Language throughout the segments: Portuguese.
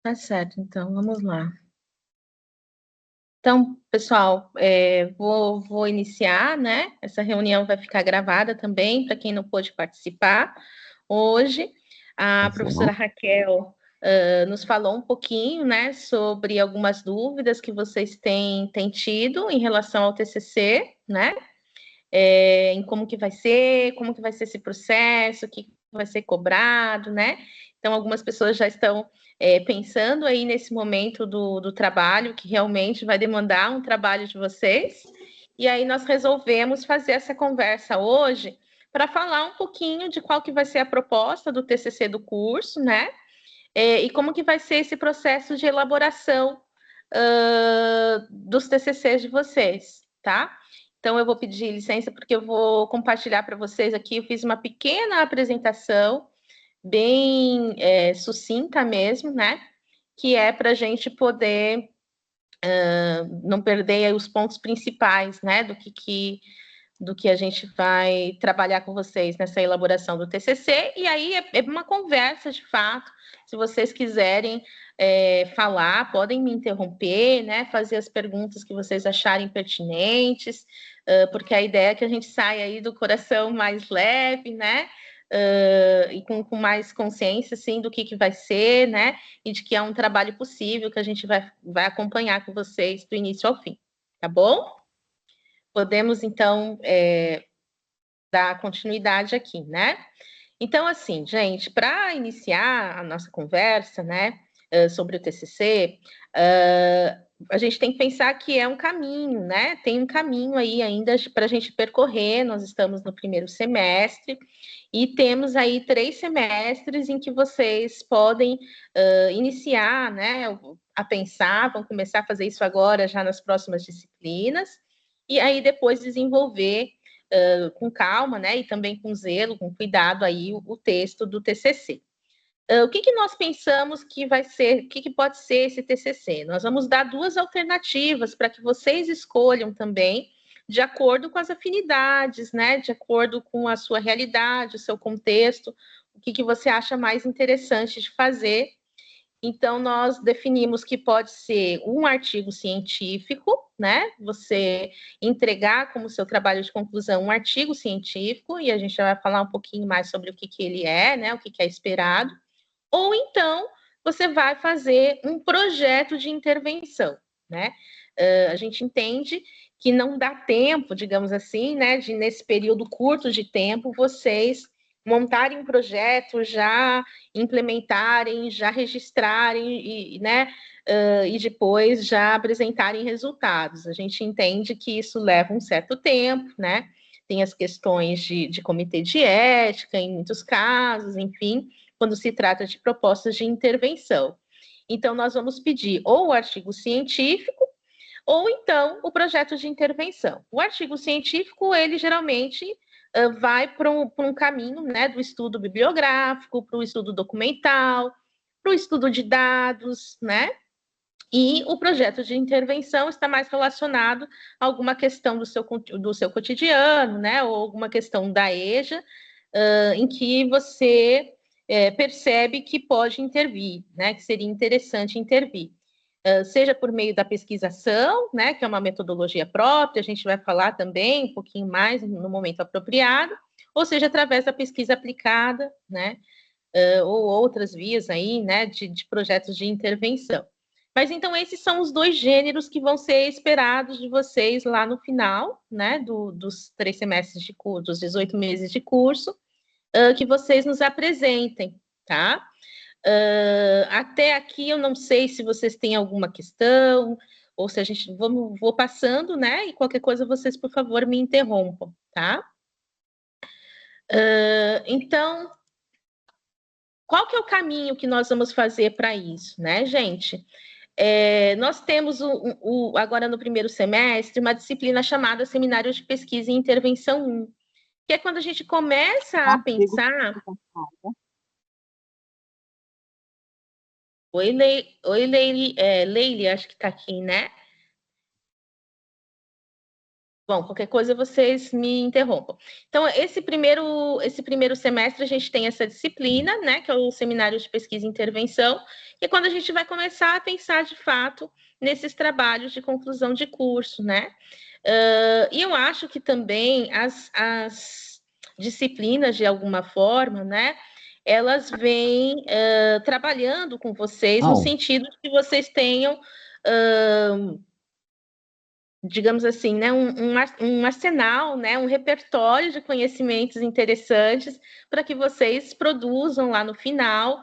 Tá certo, então, vamos lá. Então, pessoal, vou iniciar, né? Essa reunião vai ficar gravada também, para quem não pôde participar hoje. A professora Raquel nos falou um pouquinho, né, sobre algumas dúvidas que vocês têm tido em relação ao TCC, né? Em como que vai ser esse processo, o que vai ser cobrado, né? Então, algumas pessoas já estão pensando aí nesse momento do trabalho, que realmente vai demandar um trabalho de vocês. E aí nós resolvemos fazer essa conversa hoje para falar um pouquinho de qual que vai ser a proposta do TCC do curso, né? E como que vai ser esse processo de elaboração dos TCCs de vocês, tá? Então, eu vou pedir licença porque eu vou compartilhar para vocês aqui. Eu fiz uma pequena apresentação, bem sucinta mesmo, né? Que é para a gente poder não perder os pontos principais, né? Do que a gente vai trabalhar com vocês nessa elaboração do TCC. E aí é uma conversa, de fato. Se vocês quiserem falar, podem me interromper, né? Fazer as perguntas que vocês acharem pertinentes, porque a ideia é que a gente saia aí do coração mais leve, né? E com mais consciência, assim, do que vai ser, né? E de que é um trabalho possível que a gente vai acompanhar com vocês do início ao fim, tá bom? Podemos, então, dar continuidade aqui, né? Então, assim, gente, para iniciar a nossa conversa, né, sobre o TCC, a gente tem que pensar que é um caminho, né? Tem um caminho aí ainda para a gente percorrer. Nós estamos no primeiro semestre e temos aí 3 semestres em que vocês podem iniciar, né, a pensar, vão começar a fazer isso agora, já nas próximas disciplinas, e aí depois desenvolver com calma, né, e também com zelo, com cuidado aí o texto do TCC. O que nós pensamos que vai ser, o que pode ser esse TCC? Nós vamos dar 2 alternativas para que vocês escolham também, de acordo com as afinidades, né, de acordo com a sua realidade, o seu contexto, o que você acha mais interessante de fazer. Então, nós definimos que pode ser um artigo científico, né? Você entregar como seu trabalho de conclusão um artigo científico, e a gente já vai falar um pouquinho mais sobre o que ele é, né? O que é esperado. Ou então, você vai fazer um projeto de intervenção, né? A gente entende que não dá tempo, digamos assim, né? De nesse período curto de tempo, vocês montarem um projeto, já implementarem, já registrarem e, né, e depois já apresentarem resultados. A gente entende que isso leva um certo tempo, né? Tem as questões de comitê de ética, em muitos casos, enfim, quando se trata de propostas de intervenção. Então, nós vamos pedir ou o artigo científico ou então o projeto de intervenção. O artigo científico, ele geralmente vai para um caminho, né, do estudo bibliográfico, para o estudo documental, para o estudo de dados, né? E o projeto de intervenção está mais relacionado a alguma questão do seu cotidiano, né? Ou alguma questão da EJA, em que você percebe que pode intervir, né? Que seria interessante intervir. Seja por meio da pesquisação, né, que é uma metodologia própria, a gente vai falar também um pouquinho mais no momento apropriado, ou seja, através da pesquisa aplicada, né, ou outras vias aí, né, de projetos de intervenção. Mas então esses são os 2 gêneros que vão ser esperados de vocês lá no final, né, dos 3 semestres de curso, dos 18 meses de curso, que vocês nos apresentem, tá? Até aqui eu não sei se vocês têm alguma questão, ou se a gente vou passando, né? E qualquer coisa vocês, por favor, me interrompam, tá? Então, qual que é o caminho que nós vamos fazer para isso, né, gente? Nós temos agora no primeiro semestre uma disciplina chamada Seminário de Pesquisa e Intervenção 1, que é quando a gente começa a pensar. Oi, Leile, Leile, acho que está aqui, né? Bom, qualquer coisa vocês me interrompam. Então, esse primeiro semestre a gente tem essa disciplina, né, que é o Seminário de Pesquisa e Intervenção, que é quando a gente vai começar a pensar de fato nesses trabalhos de conclusão de curso, né? E eu acho que também as disciplinas, de alguma forma, né, elas vêm trabalhando com vocês no sentido de que vocês tenham digamos assim, né, um arsenal, né, um repertório de conhecimentos interessantes para que vocês produzam lá no final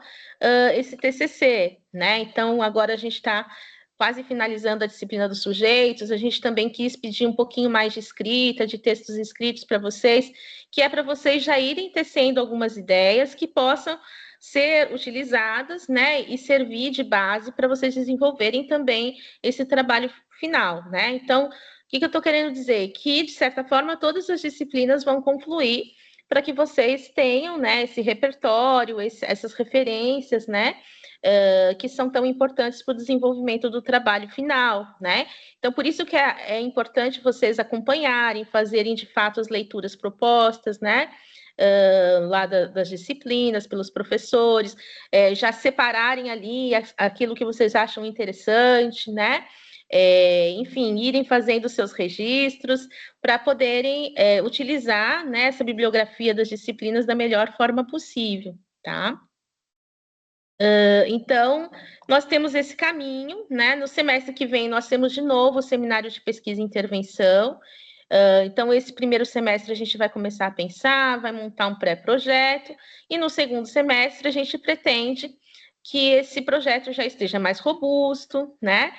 esse TCC, né? Então, agora a gente está quase finalizando a disciplina dos sujeitos, a gente também quis pedir um pouquinho mais de escrita, de textos escritos para vocês, que é para vocês já irem tecendo algumas ideias que possam ser utilizadas, né, e servir de base para vocês desenvolverem também esse trabalho final, né? Então, o que eu estou querendo dizer? Que, de certa forma, todas as disciplinas vão confluir para que vocês tenham, né, esse repertório, essas referências, né, que são tão importantes para o desenvolvimento do trabalho final, né? Então, por isso que é importante vocês acompanharem, fazerem, de fato, as leituras propostas, né? Lá das disciplinas, pelos professores, já separarem ali aquilo que vocês acham interessante, né? Enfim, irem fazendo seus registros para poderem utilizar, né, essa bibliografia das disciplinas da melhor forma possível, tá? Então, nós temos esse caminho, né? No semestre que vem, nós temos de novo o seminário de pesquisa e intervenção. Então, esse primeiro semestre a gente vai começar a pensar, vai montar um pré-projeto, e no segundo semestre a gente pretende que esse projeto já esteja mais robusto, né?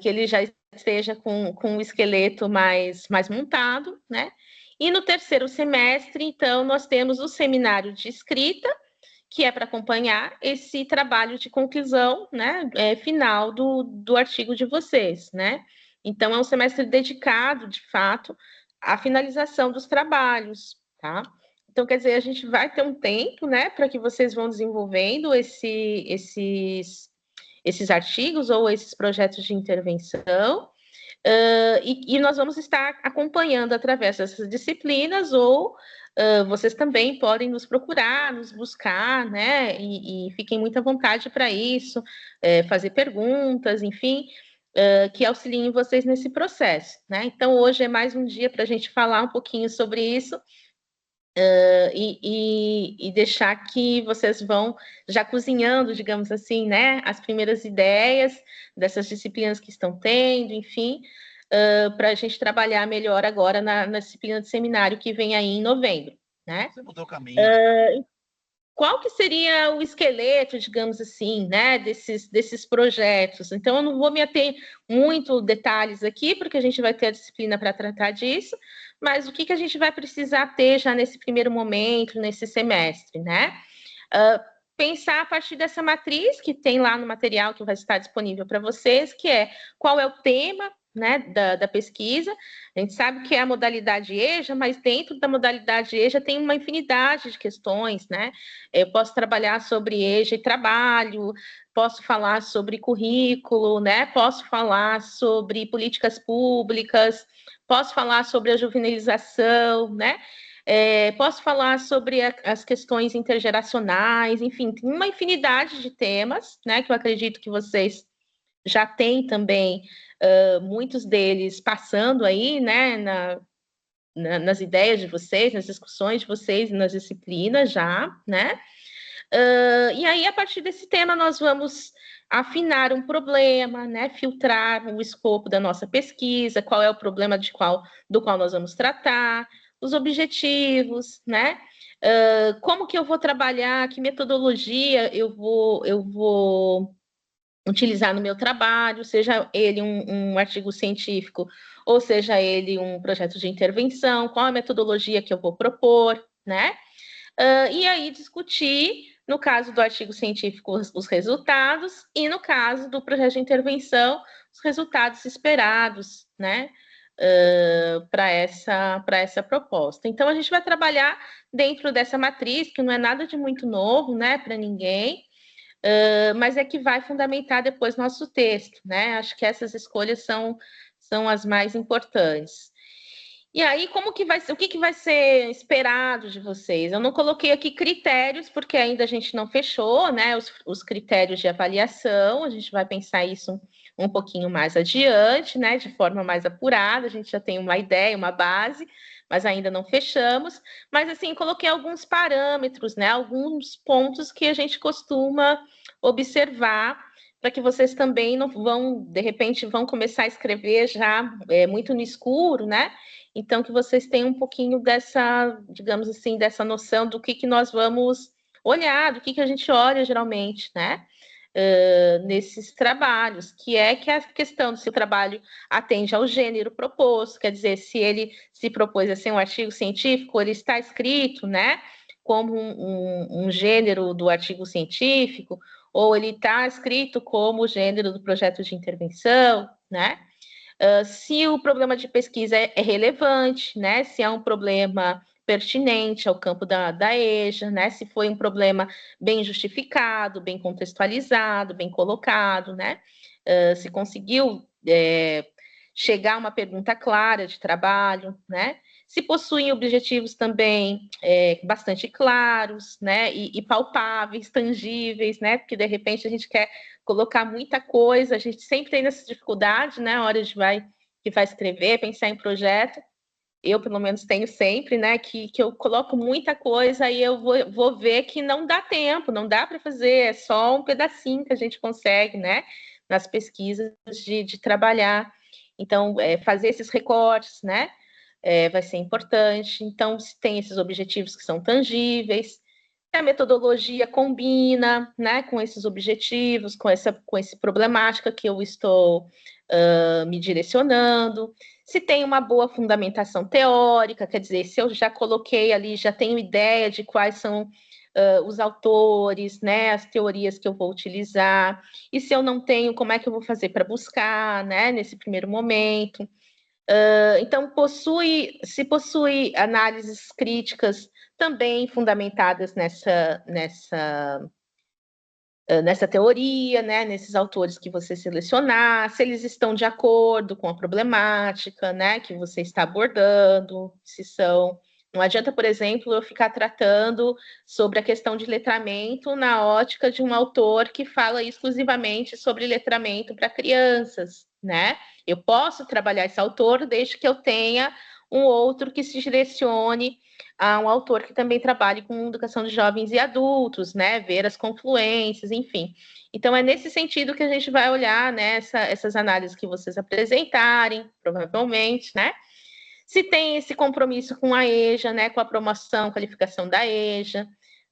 Que ele já esteja com o esqueleto mais montado, né? E no terceiro semestre, então, nós temos o seminário de escrita, que é para acompanhar esse trabalho de conclusão, né, final do artigo de vocês, né? Então, é um semestre dedicado, de fato, à finalização dos trabalhos, tá? Então, quer dizer, a gente vai ter um tempo, né, para que vocês vão desenvolvendo esses artigos ou esses projetos de intervenção, e nós vamos estar acompanhando através dessas disciplinas, ou vocês também podem nos procurar, nos buscar, né? E fiquem muito à vontade para isso, fazer perguntas, enfim, que auxiliem vocês nesse processo, né? Então, hoje é mais um dia para a gente falar um pouquinho sobre isso. E deixar que vocês vão já cozinhando, digamos assim, né, as primeiras ideias dessas disciplinas que estão tendo, enfim, para a gente trabalhar melhor agora na disciplina de seminário que vem aí em novembro, né? Você mudou o caminho. Qual que seria o esqueleto, digamos assim, né, desses projetos? Então, eu não vou me ater muito detalhes aqui, porque a gente vai ter a disciplina para tratar disso, mas o que a gente vai precisar ter já nesse primeiro momento, nesse semestre, né? Pensar a partir dessa matriz que tem lá no material que vai estar disponível para vocês, que é qual é o tema, né, da pesquisa. A gente sabe que é a modalidade EJA, mas dentro da modalidade EJA tem uma infinidade de questões, né? Eu posso trabalhar sobre EJA e trabalho, posso falar sobre currículo, né? Posso falar sobre políticas públicas, posso falar sobre a juvenilização, né? Posso falar sobre as questões intergeracionais, enfim, tem uma infinidade de temas, né? Que eu acredito que vocês já têm também muitos deles passando aí, né, nas ideias de vocês, nas discussões de vocês, nas disciplinas já, né? E aí, a partir desse tema, nós vamos afinar um problema, né, filtrar o escopo da nossa pesquisa, qual é o problema do qual nós vamos tratar, os objetivos, né? Como que eu vou trabalhar, que metodologia eu vou utilizar no meu trabalho, seja ele um artigo científico, ou seja ele um projeto de intervenção, qual a metodologia que eu vou propor, né? E aí discutir, no caso do artigo científico, os resultados, e no caso do projeto de intervenção, os resultados esperados, né? Para essa proposta. Então, a gente vai trabalhar dentro dessa matriz, que não é nada de muito novo, né, para ninguém, mas é que vai fundamentar depois nosso texto, né? Acho que essas escolhas são as mais importantes. E aí, como que vai ser, o que, que vai ser esperado de vocês? Eu não coloquei aqui critérios, porque ainda a gente não fechou, né? Os critérios de avaliação, a gente vai pensar isso um pouquinho mais adiante, né? De forma mais apurada, a gente já tem uma ideia, uma base, mas ainda não fechamos. Mas assim, coloquei alguns parâmetros, né? Alguns pontos que a gente costuma observar para que vocês também não vão, de repente, vão começar a escrever já muito no escuro, né? Então, que vocês tenham um pouquinho dessa, digamos assim, dessa noção do que nós vamos olhar, do que a gente olha geralmente, né? Nesses trabalhos, que é a questão de se o trabalho atende ao gênero proposto, quer dizer, se ele se propôs a ser um artigo científico, ele está escrito, né? Como um gênero do artigo científico, ou ele está escrito como o gênero do projeto de intervenção, né? Se o problema de pesquisa é relevante, né? Se é um problema pertinente ao campo da EJA, né? Se foi um problema bem justificado, bem contextualizado, bem colocado, né? Se conseguiu chegar a uma pergunta clara de trabalho, né? Se possuem objetivos também bastante claros, né? E palpáveis, tangíveis, né? Porque de repente a gente quer colocar muita coisa, a gente sempre tem essa dificuldade, né? A hora que vai escrever, pensar em projeto. Eu, pelo menos, tenho sempre, né? Que eu coloco muita coisa e eu vou ver que não dá tempo, não dá para fazer, é só um pedacinho que a gente consegue, né? Nas pesquisas de trabalhar. Então, fazer esses recortes, né? Vai ser importante. Então, se tem esses objetivos que são tangíveis, a metodologia combina, né, com esses objetivos, com essa problemática que eu estou me direcionando. Se tem uma boa fundamentação teórica, quer dizer, se eu já coloquei ali, já tenho ideia de quais são os autores, né, as teorias que eu vou utilizar, e se eu não tenho, como é que eu vou fazer para buscar, né, nesse primeiro momento. Então, se possui análises críticas também fundamentadas nessa teoria, né, nesses autores que você selecionar, se eles estão de acordo com a problemática, né, que você está abordando, se são. Não adianta, por exemplo, eu ficar tratando sobre a questão de letramento na ótica de um autor que fala exclusivamente sobre letramento para crianças, né? Eu posso trabalhar esse autor desde que eu tenha um outro que se direcione a um autor que também trabalhe com educação de jovens e adultos, né? Ver as confluências, enfim. Então, é nesse sentido que a gente vai olhar, né, essas análises que vocês apresentarem, provavelmente, né? Se tem esse compromisso com a EJA, né, com a promoção, qualificação da EJA,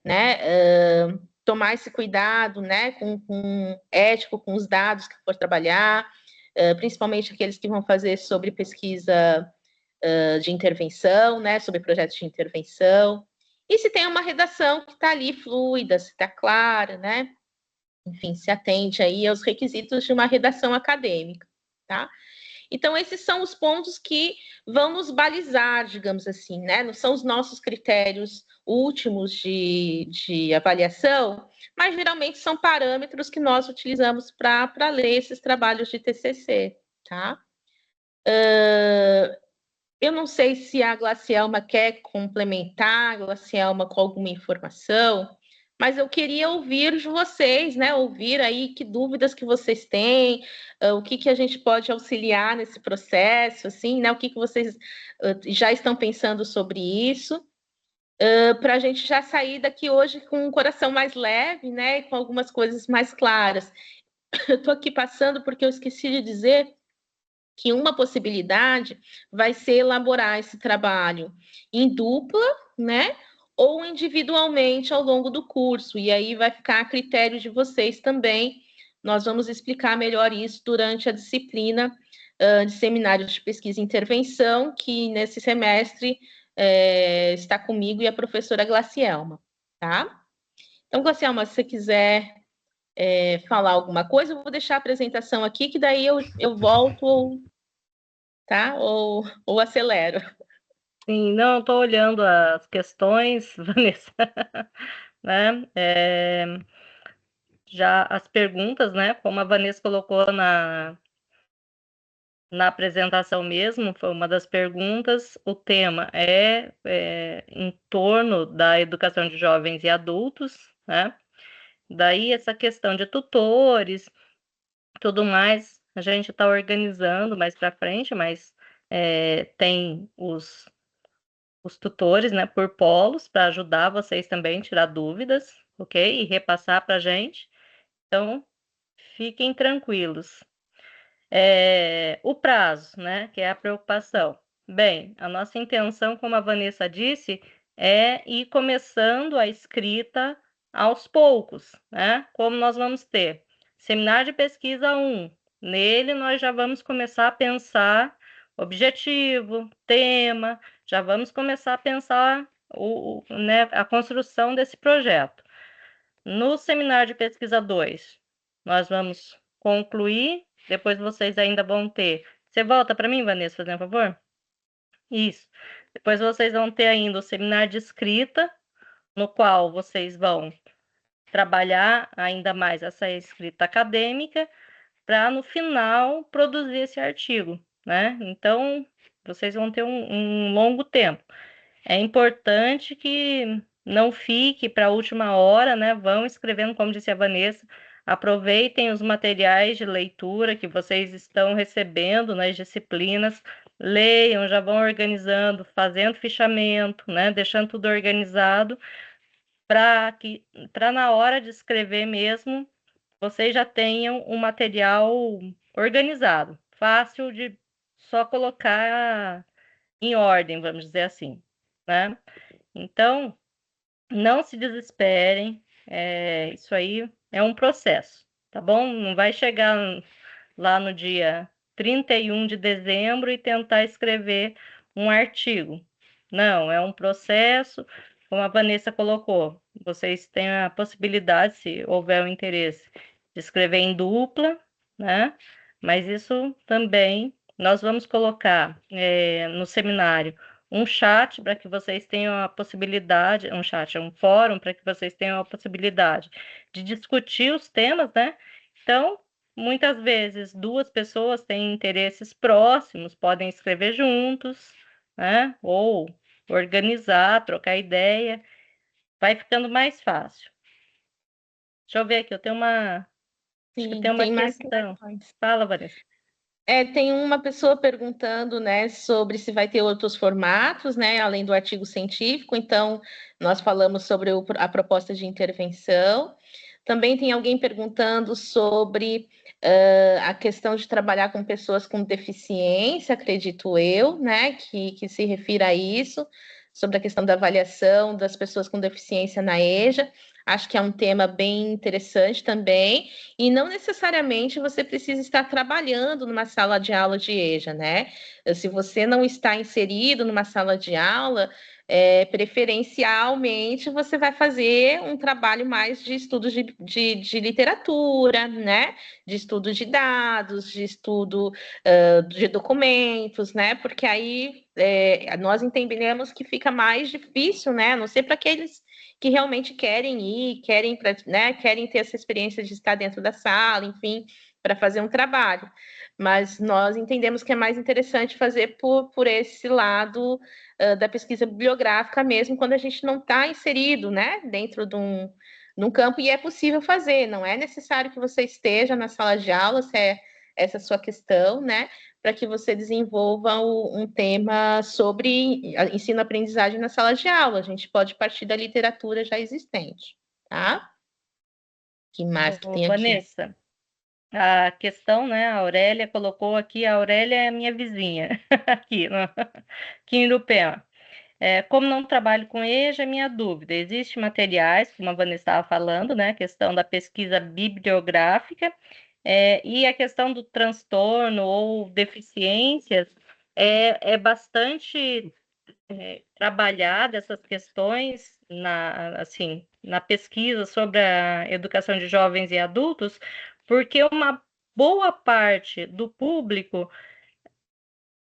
né? Tomar esse cuidado, né, com ético, com os dados que for trabalhar, principalmente aqueles que vão fazer sobre pesquisa de intervenção, né, sobre projetos de intervenção, e se tem uma redação que está ali fluida, se está clara, né, enfim, se atende aí aos requisitos de uma redação acadêmica, tá? Então, esses são os pontos que vão nos balizar, digamos assim, né? Não são os nossos critérios últimos de avaliação, mas geralmente são parâmetros que nós utilizamos para ler esses trabalhos de TCC, tá? Eu não sei se a Glacielma quer complementar, Glacielma, com alguma informação, mas eu queria ouvir de vocês, né? Ouvir aí que dúvidas que vocês têm, o que a gente pode auxiliar nesse processo, assim, né? O que vocês já estão pensando sobre isso, para a gente já sair daqui hoje com um coração mais leve, né? E com algumas coisas mais claras. Eu estou aqui passando porque eu esqueci de dizer que uma possibilidade vai ser elaborar esse trabalho em dupla, né? Ou individualmente ao longo do curso, e aí vai ficar a critério de vocês também. Nós vamos explicar melhor isso durante a disciplina de seminários de pesquisa e intervenção, que nesse semestre está comigo e a professora Glacielma, tá? Então, Glacielma, se você quiser falar alguma coisa, eu vou deixar a apresentação aqui, que daí eu volto, tá? Ou acelero. Sim, não, estou olhando as questões, Vanessa, né? Já as perguntas, né? Como a Vanessa colocou na apresentação mesmo, foi uma das perguntas, o tema é em torno da educação de jovens e adultos, né? Daí essa questão de tutores, tudo mais, a gente está organizando mais para frente, mas tem os tutores, né, por polos, para ajudar vocês também a tirar dúvidas, ok? E repassar para a gente. Então, fiquem tranquilos. O prazo, né, que é a preocupação. Bem, a nossa intenção, como a Vanessa disse, é ir começando a escrita aos poucos, né? Como nós vamos ter seminário de pesquisa 1, nele nós já vamos começar a pensar objetivo, tema, já vamos começar a pensar né, a construção desse projeto. No seminário de pesquisa 2, nós vamos concluir, depois vocês ainda vão ter. Você volta para mim, Vanessa, fazendo um favor? Isso. Depois vocês vão ter ainda o seminário de escrita, no qual vocês vão trabalhar ainda mais essa escrita acadêmica, para no final produzir esse artigo, né? Então, vocês vão ter um longo tempo. É importante que não fique para a última hora, né? Vão escrevendo, como disse a Vanessa, aproveitem os materiais de leitura que vocês estão recebendo nas disciplinas, leiam, já vão organizando, fazendo fichamento, né? Deixando tudo organizado para na hora de escrever mesmo, vocês já tenham um material organizado, fácil de só colocar em ordem, vamos dizer assim, né? Então, não se desesperem, isso aí é um processo, tá bom? Não vai chegar lá no dia 31 de dezembro e tentar escrever um artigo. Não, é um processo, como a Vanessa colocou, vocês têm a possibilidade, se houver o interesse, de escrever em dupla, né? Mas isso também nós vamos colocar no seminário um chat para que vocês tenham a possibilidade, um fórum para que vocês tenham a possibilidade de discutir os temas, né? Então, muitas vezes duas pessoas têm interesses próximos, podem escrever juntos, né? Ou organizar, trocar ideia, vai ficando mais fácil. Deixa eu ver aqui, acho que Sim, tem uma tem mais questão. questões. Fala, Vanessa. Tem uma pessoa perguntando, né, sobre se vai ter outros formatos, né, além do artigo científico. Então, nós falamos sobre a proposta de intervenção. Também tem alguém perguntando sobre a questão de trabalhar com pessoas com deficiência, acredito eu, né, que se refira a isso, sobre a questão da avaliação das pessoas com deficiência na EJA. Acho que é um tema bem interessante também. E não necessariamente você precisa estar trabalhando numa sala de aula de EJA, né? Se você não está inserido numa sala de aula, preferencialmente você vai fazer um trabalho mais de estudos de literatura, né? De estudo de dados, de estudo de documentos, né? Porque aí nós entendemos que fica mais difícil, né? A não ser para aqueles que realmente querem ir, né, querem ter essa experiência de estar dentro da sala, enfim, para fazer um trabalho. Mas nós entendemos que é mais interessante fazer por esse lado da pesquisa bibliográfica mesmo, quando a gente não está inserido, né, dentro de um campo, e é possível fazer, não é necessário que você esteja na sala de aula, se é essa a sua questão, né, para que você desenvolva um tema sobre ensino-aprendizagem na sala de aula. A gente pode partir da literatura já existente, tá? Que mais que tem aqui? Vanessa, a questão, né? A Aurélia colocou aqui, a Aurélia é minha vizinha, aqui em Urupema. Como não trabalho com EJA, é minha dúvida. Existem materiais, como a Vanessa estava falando, né? A questão da pesquisa bibliográfica, e a questão do transtorno ou deficiências é bastante trabalhada essas questões assim, na pesquisa sobre a educação de jovens e adultos, porque uma boa parte do público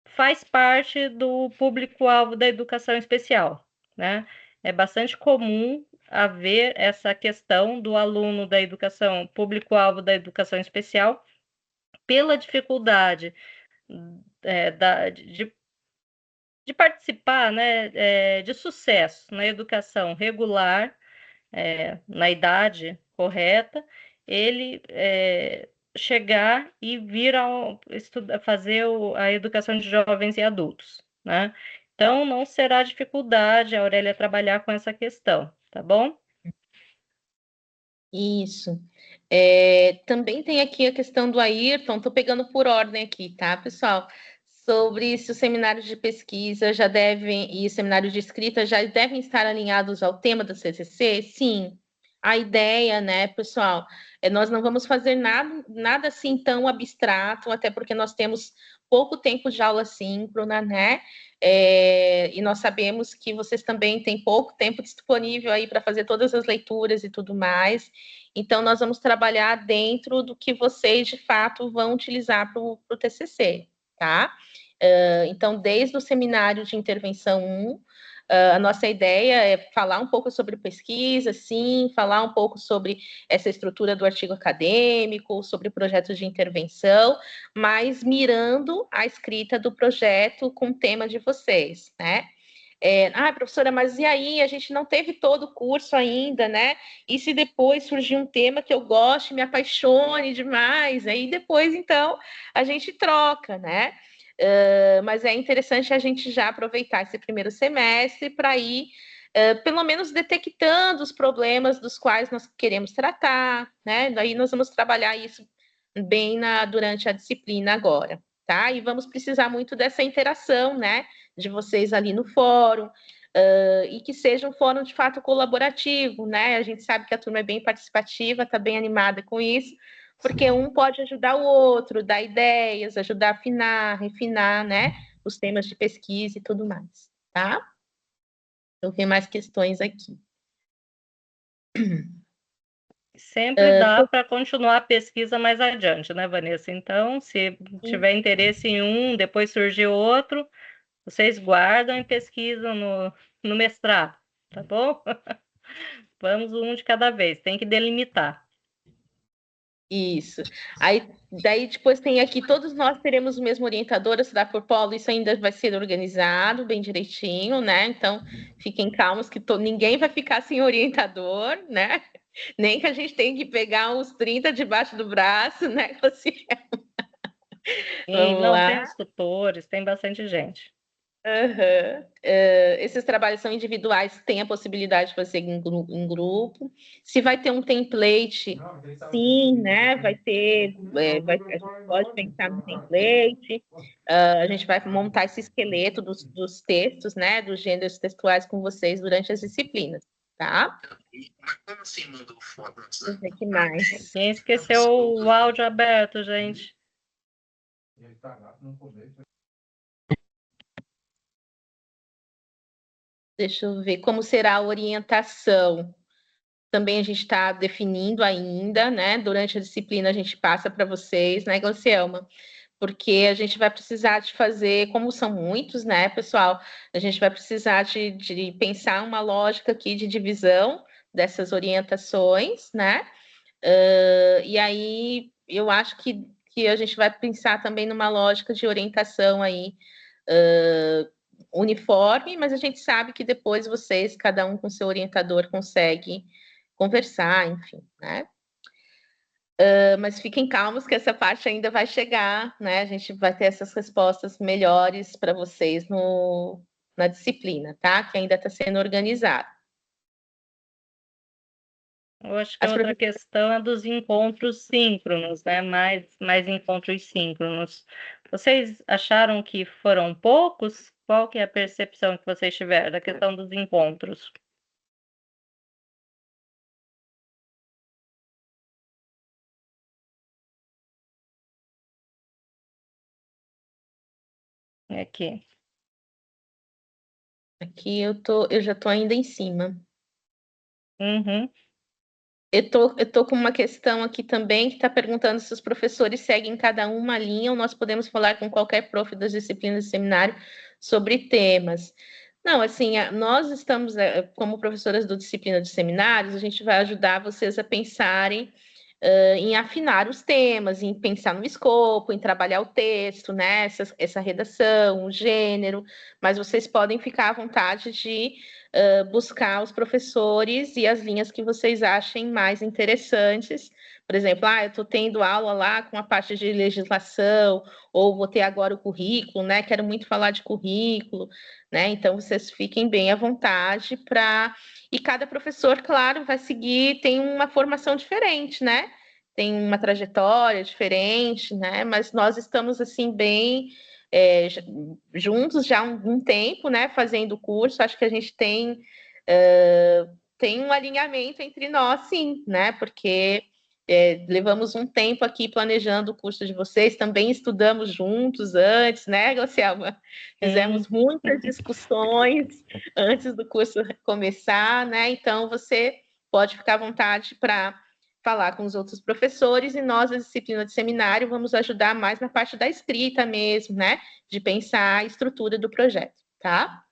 faz parte do público-alvo da educação especial, né? É bastante comum haver essa questão do aluno da educação, público-alvo da educação especial, pela dificuldade de participar, né, de sucesso na educação regular, na idade correta, ele chegar e vir a fazer a educação de jovens e adultos, né? Então, não será dificuldade, a Aurélia, trabalhar com essa questão, tá bom? Isso. Também tem aqui a questão do Ayrton, estou pegando por ordem aqui, tá, pessoal? Sobre se os seminários de pesquisa já devem, e seminários de escrita já devem estar alinhados ao tema do CCC? Sim. A ideia, né, pessoal, nós não vamos fazer nada assim tão abstrato, até porque nós temos pouco tempo de aula síncrona, né? E nós sabemos que vocês também têm pouco tempo disponível aí para fazer todas as leituras e tudo mais. Então, nós vamos trabalhar dentro do que vocês, de fato, vão utilizar para o TCC, tá? Então, desde o seminário de intervenção 1, a nossa ideia é falar um pouco sobre pesquisa, sim, falar um pouco sobre essa estrutura do artigo acadêmico, sobre projetos de intervenção, mas mirando a escrita do projeto com o tema de vocês, né? Professora, mas e aí? A gente não teve todo o curso ainda, né? E se depois surgir um tema que eu goste, me apaixone demais, aí depois, então, a gente troca, né? Mas é interessante a gente já aproveitar esse primeiro semestre para ir, pelo menos, detectando os problemas dos quais nós queremos tratar, né? Daí nós vamos trabalhar isso bem durante a disciplina agora, tá? E vamos precisar muito dessa interação, né? De vocês ali no fórum, e que seja um fórum de fato colaborativo, né? A gente sabe que a turma é bem participativa, está bem animada com isso, porque um pode ajudar o outro, dar ideias, ajudar a afinar, refinar, né? Os temas de pesquisa e tudo mais, tá? Eu vi mais questões aqui. Sempre dá para continuar a pesquisa mais adiante, né, Vanessa? Então, se tiver interesse em um, depois surgir outro, vocês guardam e pesquisam no mestrado, tá bom? Vamos um de cada vez, tem que delimitar. Isso. Aí, daí depois tem aqui, todos nós teremos o mesmo orientador, a Cidade por Polo, isso ainda vai ser organizado bem direitinho, né? Então, fiquem calmos que ninguém vai ficar sem orientador, né? Nem que a gente tenha que pegar uns 30 debaixo do braço, né? E não, tem os tutores, tem bastante gente. Uhum. Esses trabalhos são individuais, tem a possibilidade de fazer em grupo. Se vai ter um template, sim, né? Vai ter, a gente pode pensar no template, a gente vai montar esse esqueleto dos textos, né? Dos gêneros textuais com vocês durante as disciplinas, tá? Como assim mandou foto? Deixa eu ver que mais. Quem esqueceu o áudio aberto, gente? Deixa eu ver como será a orientação. Também a gente está definindo ainda, né? Durante a disciplina a gente passa para vocês, né, Glaucielma? Porque a gente vai precisar de fazer, como são muitos, né, pessoal? A gente vai precisar de pensar uma lógica aqui de divisão dessas orientações, né? E aí eu acho que a gente vai pensar também numa lógica de orientação aí uniforme, mas a gente sabe que depois vocês, cada um com seu orientador, consegue conversar, enfim, né? Mas fiquem calmos que essa parte ainda vai chegar, né? A gente vai ter essas respostas melhores para vocês na disciplina, tá? Que ainda está sendo organizada. Eu acho que a outra questão é dos encontros síncronos, né? Mais encontros síncronos. Vocês acharam que foram poucos? Qual que é a percepção que vocês tiveram da questão dos encontros? Aqui. Aqui eu já estou ainda em cima. Uhum. Eu tô com uma questão aqui também que está perguntando se os professores seguem cada uma linha ou nós podemos falar com qualquer prof das disciplinas do seminário sobre temas. Não, assim, nós estamos, como professoras do disciplina de seminários, a gente vai ajudar vocês a pensarem em afinar os temas, em pensar no escopo, em trabalhar o texto, né? Essa redação, o gênero, mas vocês podem ficar à vontade de buscar os professores e as linhas que vocês achem mais interessantes. Por exemplo, eu estou tendo aula lá com a parte de legislação, ou vou ter agora o currículo, né? Quero muito falar de currículo, né? Então, vocês fiquem bem à vontade para... E cada professor, claro, vai seguir, tem uma formação diferente, né? Tem uma trajetória diferente, né? Mas nós estamos, assim, bem juntos já há algum tempo, né? Fazendo o curso. Acho que a gente tem um alinhamento entre nós, sim, né? Porque levamos um tempo aqui planejando o curso de vocês, também estudamos juntos antes, né, Glaucielma? Fizemos muitas discussões antes do curso começar, né? Então, você pode ficar à vontade para falar com os outros professores, e nós, da disciplina de seminário, vamos ajudar mais na parte da escrita mesmo, né? De pensar a estrutura do projeto, tá?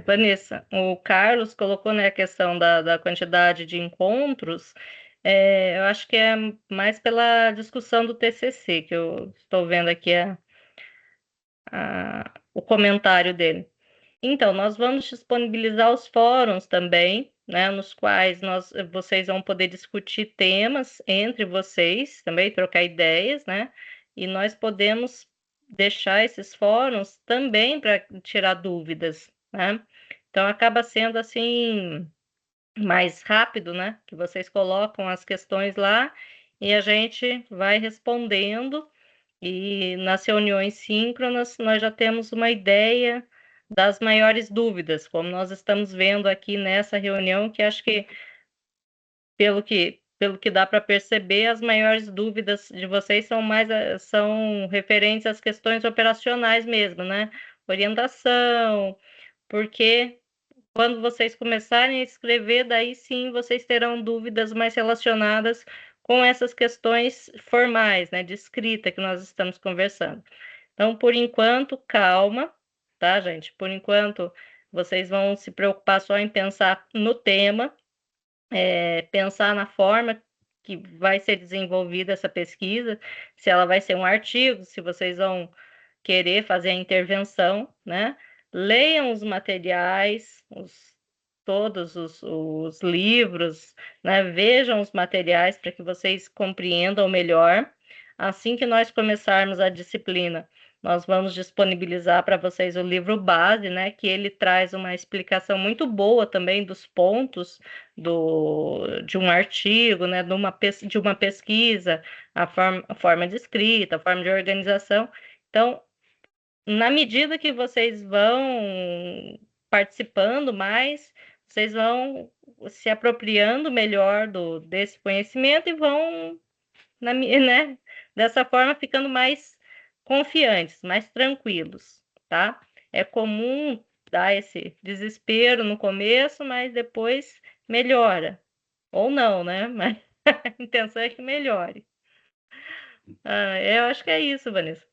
Vanessa, o Carlos colocou, né, a questão da quantidade de encontros. Eu acho que é mais pela discussão do TCC, que eu estou vendo aqui o comentário dele. Então, nós vamos disponibilizar os fóruns também, né, nos quais vocês vão poder discutir temas entre vocês, também trocar ideias, né, e nós podemos deixar esses fóruns também para tirar dúvidas, né. Então, acaba sendo assim mais rápido, né, que vocês colocam as questões lá e a gente vai respondendo, e nas reuniões síncronas nós já temos uma ideia das maiores dúvidas, como nós estamos vendo aqui nessa reunião, que acho que, pelo que dá para perceber, as maiores dúvidas de vocês são referentes às questões operacionais mesmo, né? Orientação, porque quando vocês começarem a escrever, daí sim vocês terão dúvidas mais relacionadas com essas questões formais, né, de escrita que nós estamos conversando. Então, por enquanto, calma, tá, gente? Por enquanto, vocês vão se preocupar só em pensar no tema, pensar na forma que vai ser desenvolvida essa pesquisa, se ela vai ser um artigo, se vocês vão querer fazer a intervenção, né? Leiam os materiais, todos os livros, né? Vejam os materiais para que vocês compreendam melhor. Assim que nós começarmos a disciplina, nós vamos disponibilizar para vocês o livro base, né? Que ele traz uma explicação muito boa também dos pontos de um artigo, né? De uma pesquisa, a forma de escrita, a forma de organização. Então, na medida que vocês vão participando mais, vocês vão se apropriando melhor desse conhecimento e vão, né, dessa forma, ficando mais confiantes, mais tranquilos, tá? É comum dar esse desespero no começo, mas depois melhora. Ou não, né? Mas a intenção é que melhore. Eu acho que é isso, Vanessa.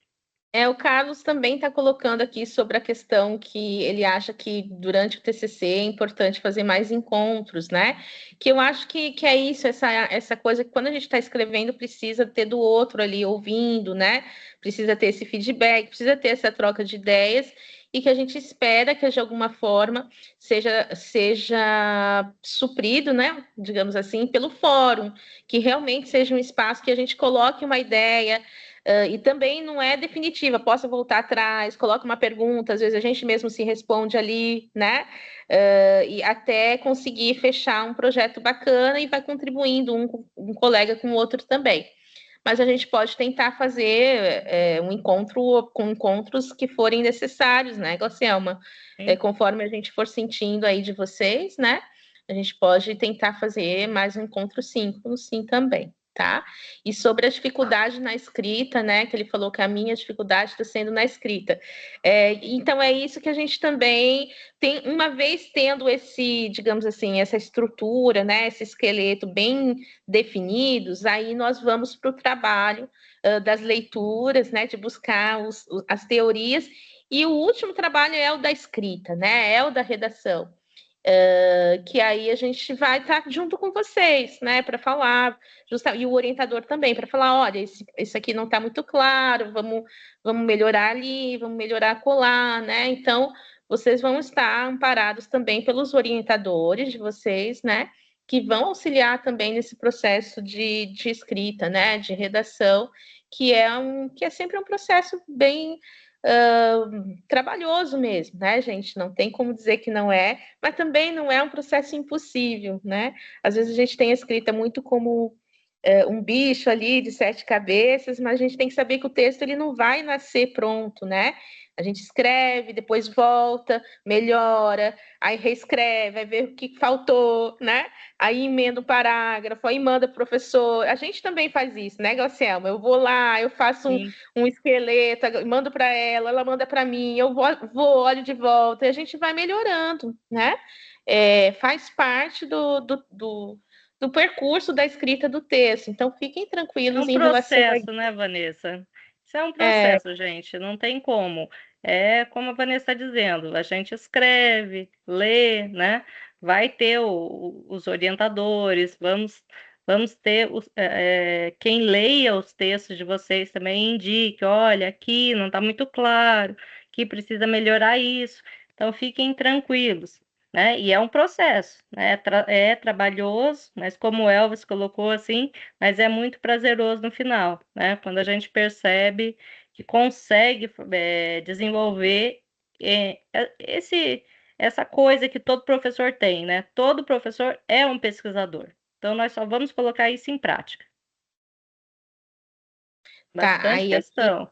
O Carlos também está colocando aqui sobre a questão que ele acha que durante o TCC é importante fazer mais encontros, né? Que eu acho que é isso, essa coisa que quando a gente está escrevendo precisa ter do outro ali ouvindo, né? Precisa ter esse feedback, precisa ter essa troca de ideias, e que a gente espera que de alguma forma seja suprido, né? Digamos assim, pelo fórum, que realmente seja um espaço que a gente coloque uma ideia. E também não é definitiva, posso voltar atrás, coloca uma pergunta, às vezes a gente mesmo se responde ali, né? E até conseguir fechar um projeto bacana e vai contribuindo um colega com o outro também. Mas a gente pode tentar fazer um encontro com encontros que forem necessários, né, Glaucielma? Conforme a gente for sentindo aí de vocês, né? A gente pode tentar fazer mais um encontro síncrono, sim, também. Tá? E sobre a dificuldade na escrita, né? Que ele falou que a minha dificuldade está sendo na escrita. Então é isso que a gente também tem, uma vez tendo digamos assim, essa estrutura, né? Esse esqueleto bem definidos, aí nós vamos para o trabalho das leituras, né? De buscar as teorias, e o último trabalho é o da escrita, né? É o da redação. que aí a gente vai estar junto com vocês, né, para falar, e o orientador também, para falar, olha, esse aqui não está muito claro, vamos melhorar ali, vamos melhorar colar, né? Então, vocês vão estar amparados também pelos orientadores de vocês, né? Que vão auxiliar também nesse processo de escrita, né? De redação, que é sempre um processo bem trabalhoso mesmo, né, gente? Não tem como dizer que não é, mas também não é um processo impossível, né? Às vezes a gente tem a escrita muito como um bicho ali de 7 cabeças, mas a gente tem que saber que o texto ele não vai nascer pronto, né? A gente escreve, depois volta, melhora, aí reescreve, aí vê o que faltou, né? Aí emenda um parágrafo, aí manda pro professor. A gente também faz isso, né, Glaucielma? Eu vou lá, eu faço um esqueleto, mando para ela manda para mim, eu vou, olho de volta, e a gente vai melhorando, né? Faz parte do percurso da escrita do texto. Então, fiquem É tranquilos um em relação a processo, né, Vanessa? Isso é um é, processo, gente, não tem como. É como a Vanessa está dizendo, a gente escreve, lê, né? Vai ter os orientadores, vamos ter quem leia os textos de vocês também indique, olha, aqui não está muito claro, aqui precisa melhorar isso. Então, fiquem tranquilos. Né? E é um processo, né? É trabalhoso, mas como o Elvis colocou assim, mas é muito prazeroso no final, né? Quando a gente percebe que consegue desenvolver essa coisa que todo professor tem, né? Todo professor é um pesquisador. Então, nós só vamos colocar isso em prática. tá, Bastante aí questão.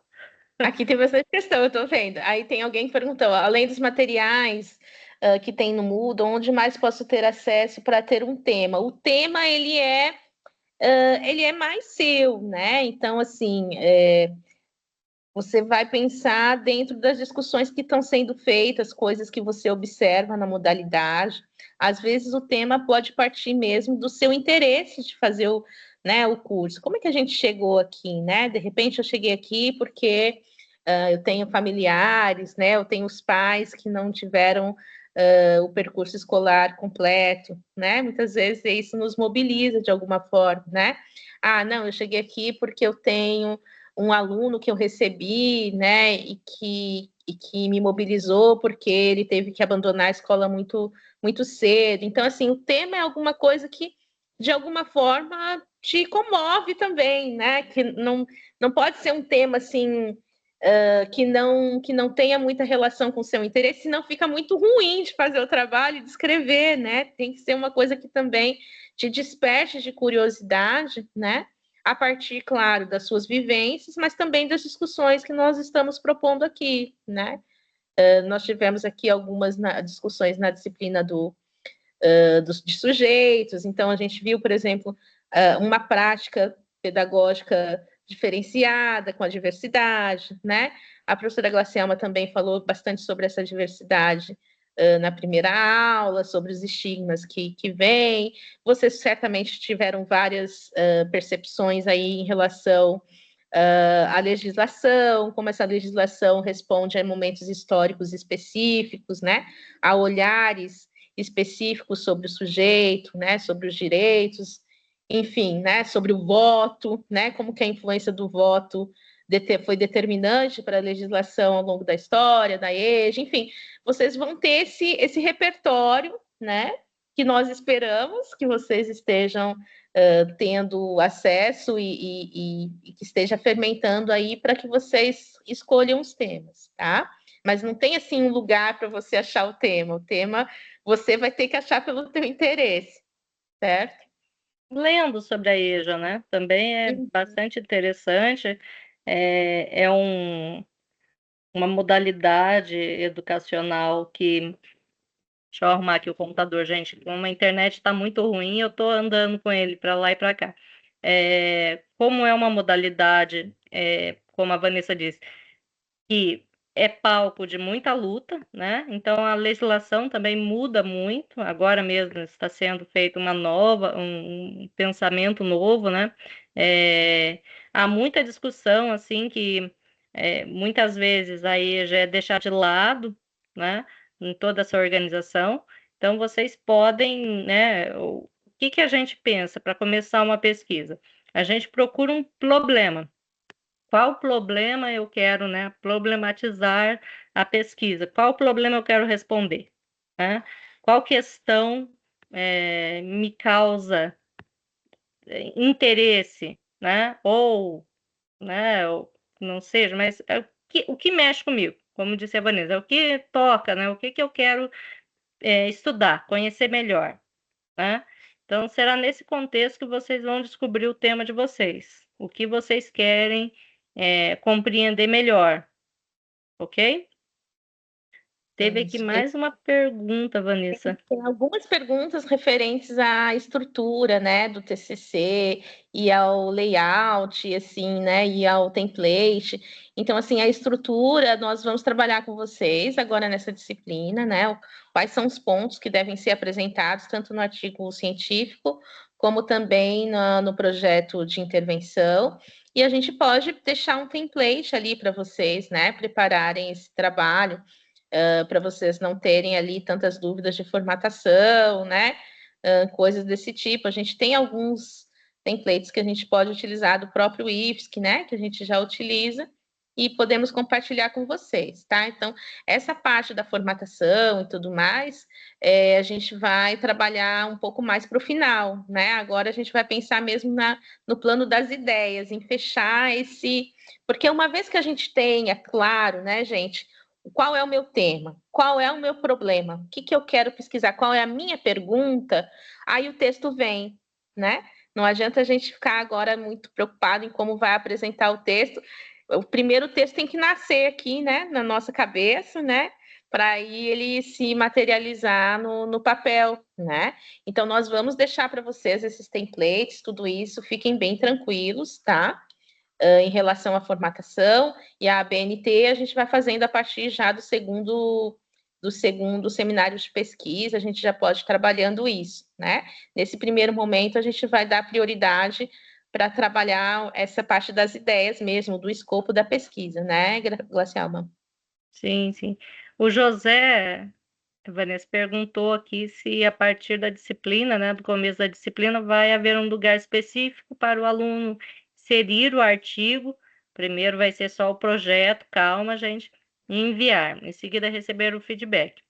aqui tem bastante questão, eu estou vendo. Aí tem alguém que perguntou, além dos materiais que tem no Moodle, onde mais posso ter acesso para ter um tema? O tema, ele é mais seu, né? Então, assim, você vai pensar dentro das discussões que estão sendo feitas, coisas que você observa na modalidade. Às vezes o tema pode partir mesmo do seu interesse de fazer o curso. Como é que a gente chegou aqui, né? De repente eu cheguei aqui porque eu tenho familiares, né? Eu tenho os pais que não tiveram o percurso escolar completo, né? Muitas vezes isso nos mobiliza de alguma forma, né? Ah, não, eu cheguei aqui porque eu tenho um aluno que eu recebi, né, e que me mobilizou porque ele teve que abandonar a escola muito, muito cedo. Então, assim, o tema é alguma coisa que, de alguma forma, te comove também, né? Que não pode ser um tema assim. Que não tenha muita relação com o seu interesse, senão fica muito ruim de fazer o trabalho, de escrever, né? Tem que ser uma coisa que também te desperte de curiosidade, né? A partir, claro, das suas vivências, mas também das discussões que nós estamos propondo aqui, né? Nós tivemos aqui algumas discussões na disciplina de sujeitos, então a gente viu, por exemplo, uma prática pedagógica diferenciada com a diversidade, né? A professora Glacialma também falou bastante sobre essa diversidade na primeira aula, sobre os estigmas que vêm. Vocês certamente tiveram várias percepções aí em relação à legislação, como essa legislação responde a momentos históricos específicos, né? A olhares específicos sobre o sujeito, né? Sobre os direitos, enfim, né? Sobre o voto, né? Como que a influência do voto foi determinante para a legislação ao longo da história, da EJA, enfim, vocês vão ter esse repertório, né? Que nós esperamos que vocês estejam tendo acesso e que esteja fermentando aí para que vocês escolham os temas, tá? Mas não tem assim um lugar para você achar o tema. O tema você vai ter que achar pelo teu interesse, certo? Lendo sobre a EJA, né? Também é bastante interessante. É uma modalidade educacional que. Deixa eu arrumar aqui o computador, gente. Como a internet está muito ruim, eu estou andando com ele para lá e para cá. Como é uma modalidade, como a Vanessa disse, que é palco de muita luta, né? Então a legislação também muda muito. Agora mesmo está sendo feito um pensamento novo, né? Há muita discussão assim que muitas vezes aí já é deixar de lado, né? Em toda essa organização. Então, vocês podem, né? O que a gente pensa para começar uma pesquisa? A gente procura um problema. Qual problema eu quero, né, problematizar a pesquisa? Qual problema eu quero responder? Né? Qual questão me causa interesse, né? Ou, né, ou não seja, mas é o que mexe comigo, como disse a Vanessa, é o que toca, né? O que eu quero estudar, conhecer melhor, né? Então, será nesse contexto que vocês vão descobrir o tema de vocês, o que vocês querem compreender melhor, ok? Teve aqui Isso. mais uma pergunta, Vanessa. Tem algumas perguntas referentes à estrutura, né, do TCC e ao layout, assim, né, e ao template. Então, assim, a estrutura nós vamos trabalhar com vocês agora nessa disciplina, né? Quais são os pontos que devem ser apresentados tanto no artigo científico como também no projeto de intervenção. E a gente pode deixar um template ali para vocês, né, prepararem esse trabalho para vocês não terem ali tantas dúvidas de formatação, né? Coisas desse tipo. A gente tem alguns templates que a gente pode utilizar do próprio IFSC, né? Que a gente já utiliza e podemos compartilhar com vocês, tá? Então, essa parte da formatação e tudo mais, a gente vai trabalhar um pouco mais para o final, né? Agora a gente vai pensar mesmo no plano das ideias, em fechar esse. Porque uma vez que a gente tenha claro, né, gente, qual é o meu tema? Qual é o meu problema? O que eu quero pesquisar? Qual é a minha pergunta? Aí o texto vem, né? Não adianta a gente ficar agora muito preocupado em como vai apresentar o texto. O primeiro texto tem que nascer aqui, né, na nossa cabeça, né? Para aí ele se materializar no papel, né? Então, nós vamos deixar para vocês esses templates, tudo isso, fiquem bem tranquilos, tá? Em relação à formatação, e a ABNT a gente vai fazendo a partir já do segundo seminário de pesquisa, a gente já pode ir trabalhando isso, né? Nesse primeiro momento, a gente vai dar prioridade para trabalhar essa parte das ideias mesmo, do escopo da pesquisa, né, Glacialma? Sim, sim. O José, Vanessa, perguntou aqui se a partir da disciplina, né, do começo da disciplina, vai haver um lugar específico para o aluno inserir o artigo. Primeiro vai ser só o projeto, calma, gente, e enviar. Em seguida, receber o feedback.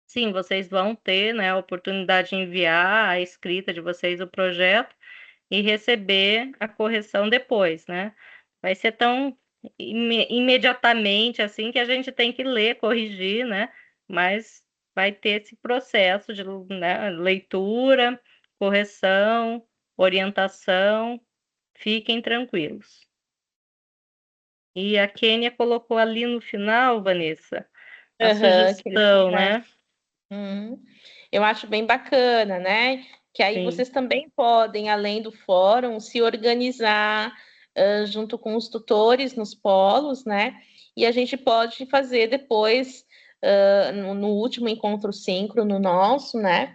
Sim, vocês vão ter, né, a oportunidade de enviar a escrita de vocês o projeto e receber a correção depois, né? Vai ser tão imediatamente assim que a gente tem que ler, corrigir, né? Mas vai ter esse processo de, né, leitura, correção, orientação. Fiquem tranquilos. E a Kênia colocou ali no final, Vanessa, a sugestão, né? Eu acho bem bacana, né? Que aí Sim. vocês também podem, além do fórum, se organizar junto com os tutores nos polos, né? E a gente pode fazer depois, no último encontro síncrono nosso, né?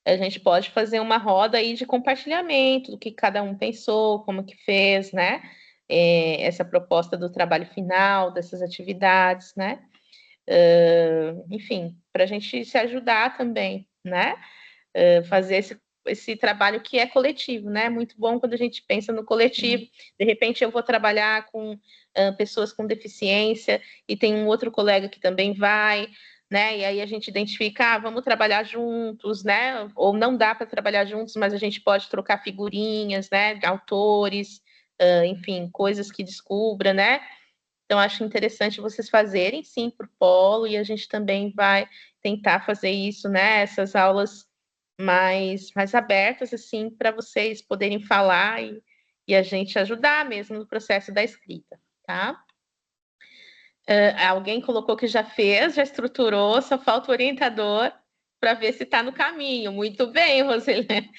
A gente pode fazer uma roda aí de compartilhamento do que cada um pensou, como que fez, né? Essa proposta do trabalho final, dessas atividades, né? Enfim, para a gente se ajudar também, né? Fazer esse trabalho que é coletivo, né? Muito bom quando a gente pensa no coletivo. De repente, eu vou trabalhar com pessoas com deficiência e tem um outro colega que também vai, né? E aí a gente identifica, vamos trabalhar juntos, né? Ou não dá para trabalhar juntos, mas a gente pode trocar figurinhas, né? Autores, enfim, coisas que descubra, né? Então, acho interessante vocês fazerem, sim, por polo, e a gente também vai tentar fazer isso, né? Essas aulas mais abertas, assim, para vocês poderem falar e a gente ajudar mesmo no processo da escrita, tá? Alguém colocou que já fez, já estruturou, só falta o orientador para ver se está no caminho. Muito bem, Rosalena.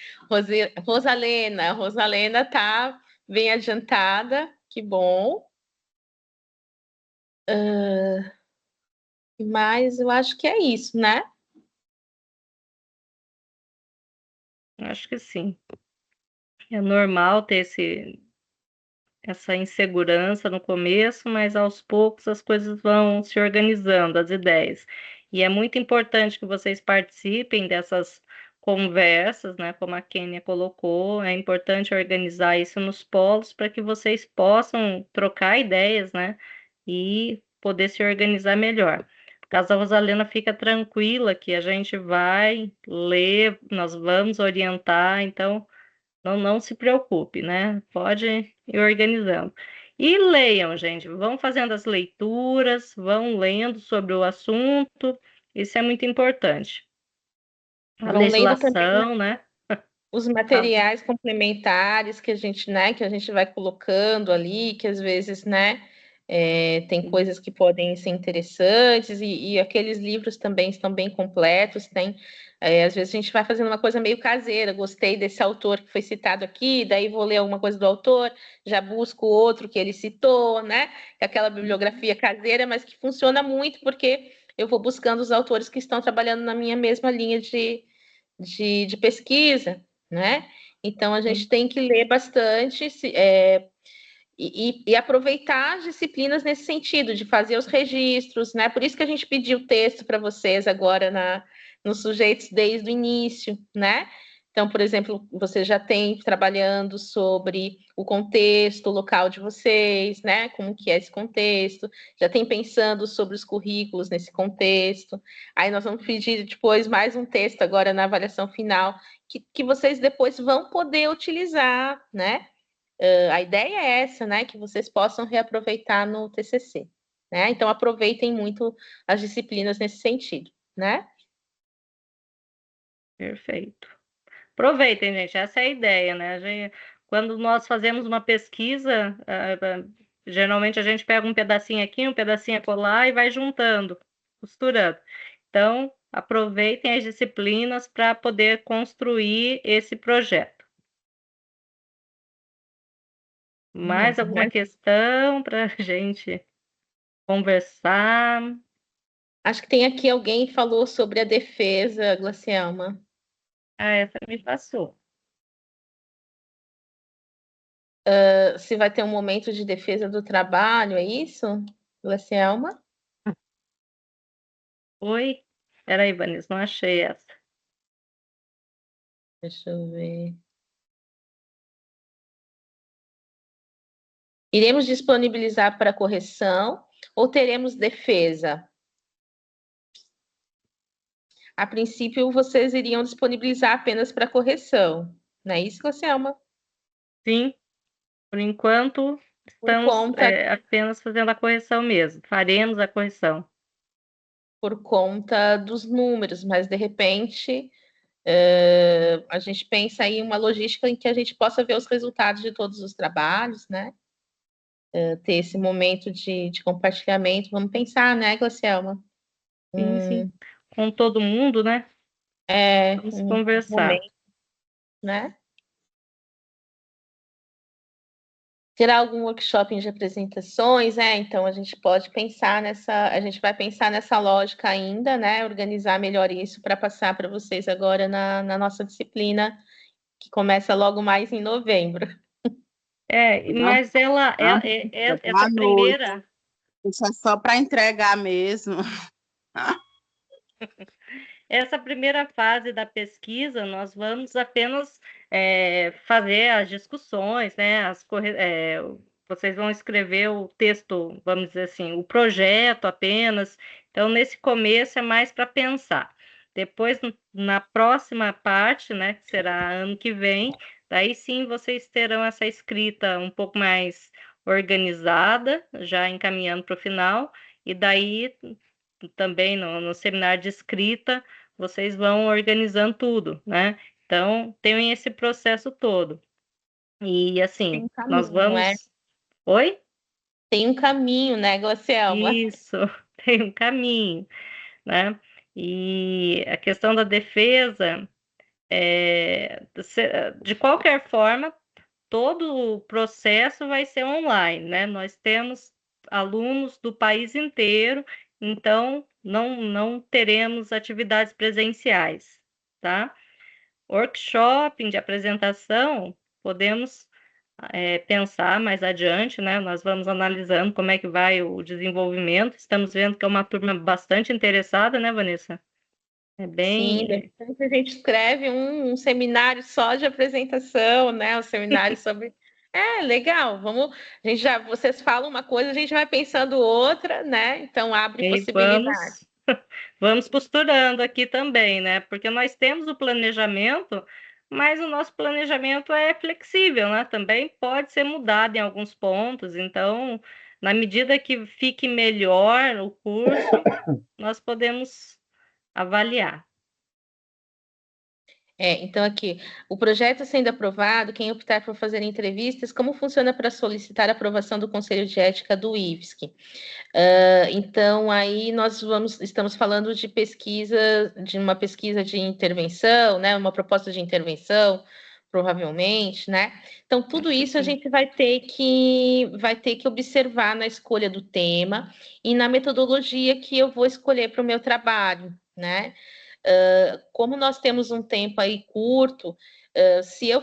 Rosalena está bem adiantada, que bom. Mas eu acho que é isso, né? Acho que sim. É normal ter essa insegurança no começo, mas aos poucos as coisas vão se organizando, as ideias. E é muito importante que vocês participem dessas conversas, né? Como a Kênia colocou, é importante organizar isso nos polos para que vocês possam trocar ideias, né? E poder se organizar melhor. Caso a Rosalena fica tranquila que a gente vai ler, nós vamos orientar, então não se preocupe, né? Pode ir organizando. E leiam, gente, vão fazendo as leituras, vão lendo sobre o assunto, isso é muito importante. A Vão lendo também legislação, né? os materiais complementares que a gente, né, que a gente vai colocando ali, que às vezes, né, tem coisas que podem ser interessantes, e aqueles livros também estão bem completos, tem, às vezes a gente vai fazendo uma coisa meio caseira, gostei desse autor que foi citado aqui, daí vou ler alguma coisa do autor, já busco outro que ele citou, né, aquela bibliografia caseira, mas que funciona muito porque eu vou buscando os autores que estão trabalhando na minha mesma linha de pesquisa, né? Então a gente tem que ler bastante e aproveitar as disciplinas nesse sentido, de fazer os registros, né? Por isso que a gente pediu o texto para vocês agora nos sujeitos desde o início, né? Então, por exemplo, você já tem trabalhando sobre o contexto local de vocês, né? Como que é esse contexto, já tem pensando sobre os currículos nesse contexto. Aí nós vamos pedir depois mais um texto agora na avaliação final, que vocês depois vão poder utilizar, né? A ideia é essa, né? Que vocês possam reaproveitar no TCC, né? Então aproveitem muito as disciplinas nesse sentido, né? Perfeito. Aproveitem, gente, essa é a ideia, né? Quando nós fazemos uma pesquisa, geralmente a gente pega um pedacinho aqui, um pedacinho acolá e vai juntando, costurando. Então, aproveitem as disciplinas para poder construir esse projeto. Mais alguma questão para a gente conversar? Acho que tem aqui alguém que falou sobre a defesa, Glacialma. Essa me passou. Se vai ter um momento de defesa do trabalho, é isso, Glacialma? Oi? Peraí, Vanessa, não achei essa. Deixa eu ver. Iremos disponibilizar para correção ou teremos defesa? A princípio, vocês iriam disponibilizar apenas para correção, não é isso, Glacialma? Sim, por enquanto estamos apenas fazendo a correção mesmo. Faremos a correção. Por conta dos números, mas de repente a gente pensa aí em uma logística em que a gente possa ver os resultados de todos os trabalhos, né? Ter esse momento de compartilhamento. Vamos pensar, né, Glacielma? Sim. Com todo mundo, né? Vamos conversar. Momento, né? Terá algum workshop de apresentações, então a gente pode pensar a gente vai pensar nessa lógica ainda, né? Organizar melhor isso para passar para vocês agora na nossa disciplina, que começa logo mais em novembro. Mas essa primeira. Isso é só para entregar mesmo. Essa primeira fase da pesquisa, nós vamos apenas fazer as discussões, né? Vocês vão escrever o texto, vamos dizer assim, o projeto apenas. Então, nesse começo é mais para pensar. Depois, na próxima parte, né, que será ano que vem, daí sim vocês terão essa escrita um pouco mais organizada, já encaminhando para o final, e daí também no seminário de escrita, vocês vão organizando tudo, né? Então, tem esse processo todo. E assim, nós vamos. Oi? Tem um caminho, né, Glacielma? Isso, tem um caminho, né? E a questão da defesa, de qualquer forma, todo o processo vai ser online, né? Nós temos alunos do país inteiro, então não teremos atividades presenciais, tá? Workshop de apresentação, podemos pensar mais adiante, né? Nós vamos analisando como é que vai o desenvolvimento. Estamos vendo que é uma turma bastante interessada, né, Vanessa? É Sim, de bem. repente a gente escreve um seminário só de apresentação, né? Um seminário sobre. É, legal, vamos. A gente já, vocês falam uma coisa, a gente vai pensando outra, né? Então abre E possibilidade. vamos costurando aqui também, né? Porque nós temos o planejamento, mas o nosso planejamento é flexível, né? Também pode ser mudado em alguns pontos. Então, na medida que fique melhor o curso, nós podemos avaliar. Então aqui, o projeto sendo aprovado, quem optar por fazer entrevistas, como funciona para solicitar a aprovação do Conselho de Ética do IFSC? Então, aí estamos falando de pesquisa, de uma pesquisa de intervenção, né? Uma proposta de intervenção, provavelmente, né? Então, tudo Acho que isso a sim. gente vai ter que observar na escolha do tema e na metodologia que eu vou escolher para o meu trabalho, né? Como nós temos um tempo aí curto, se eu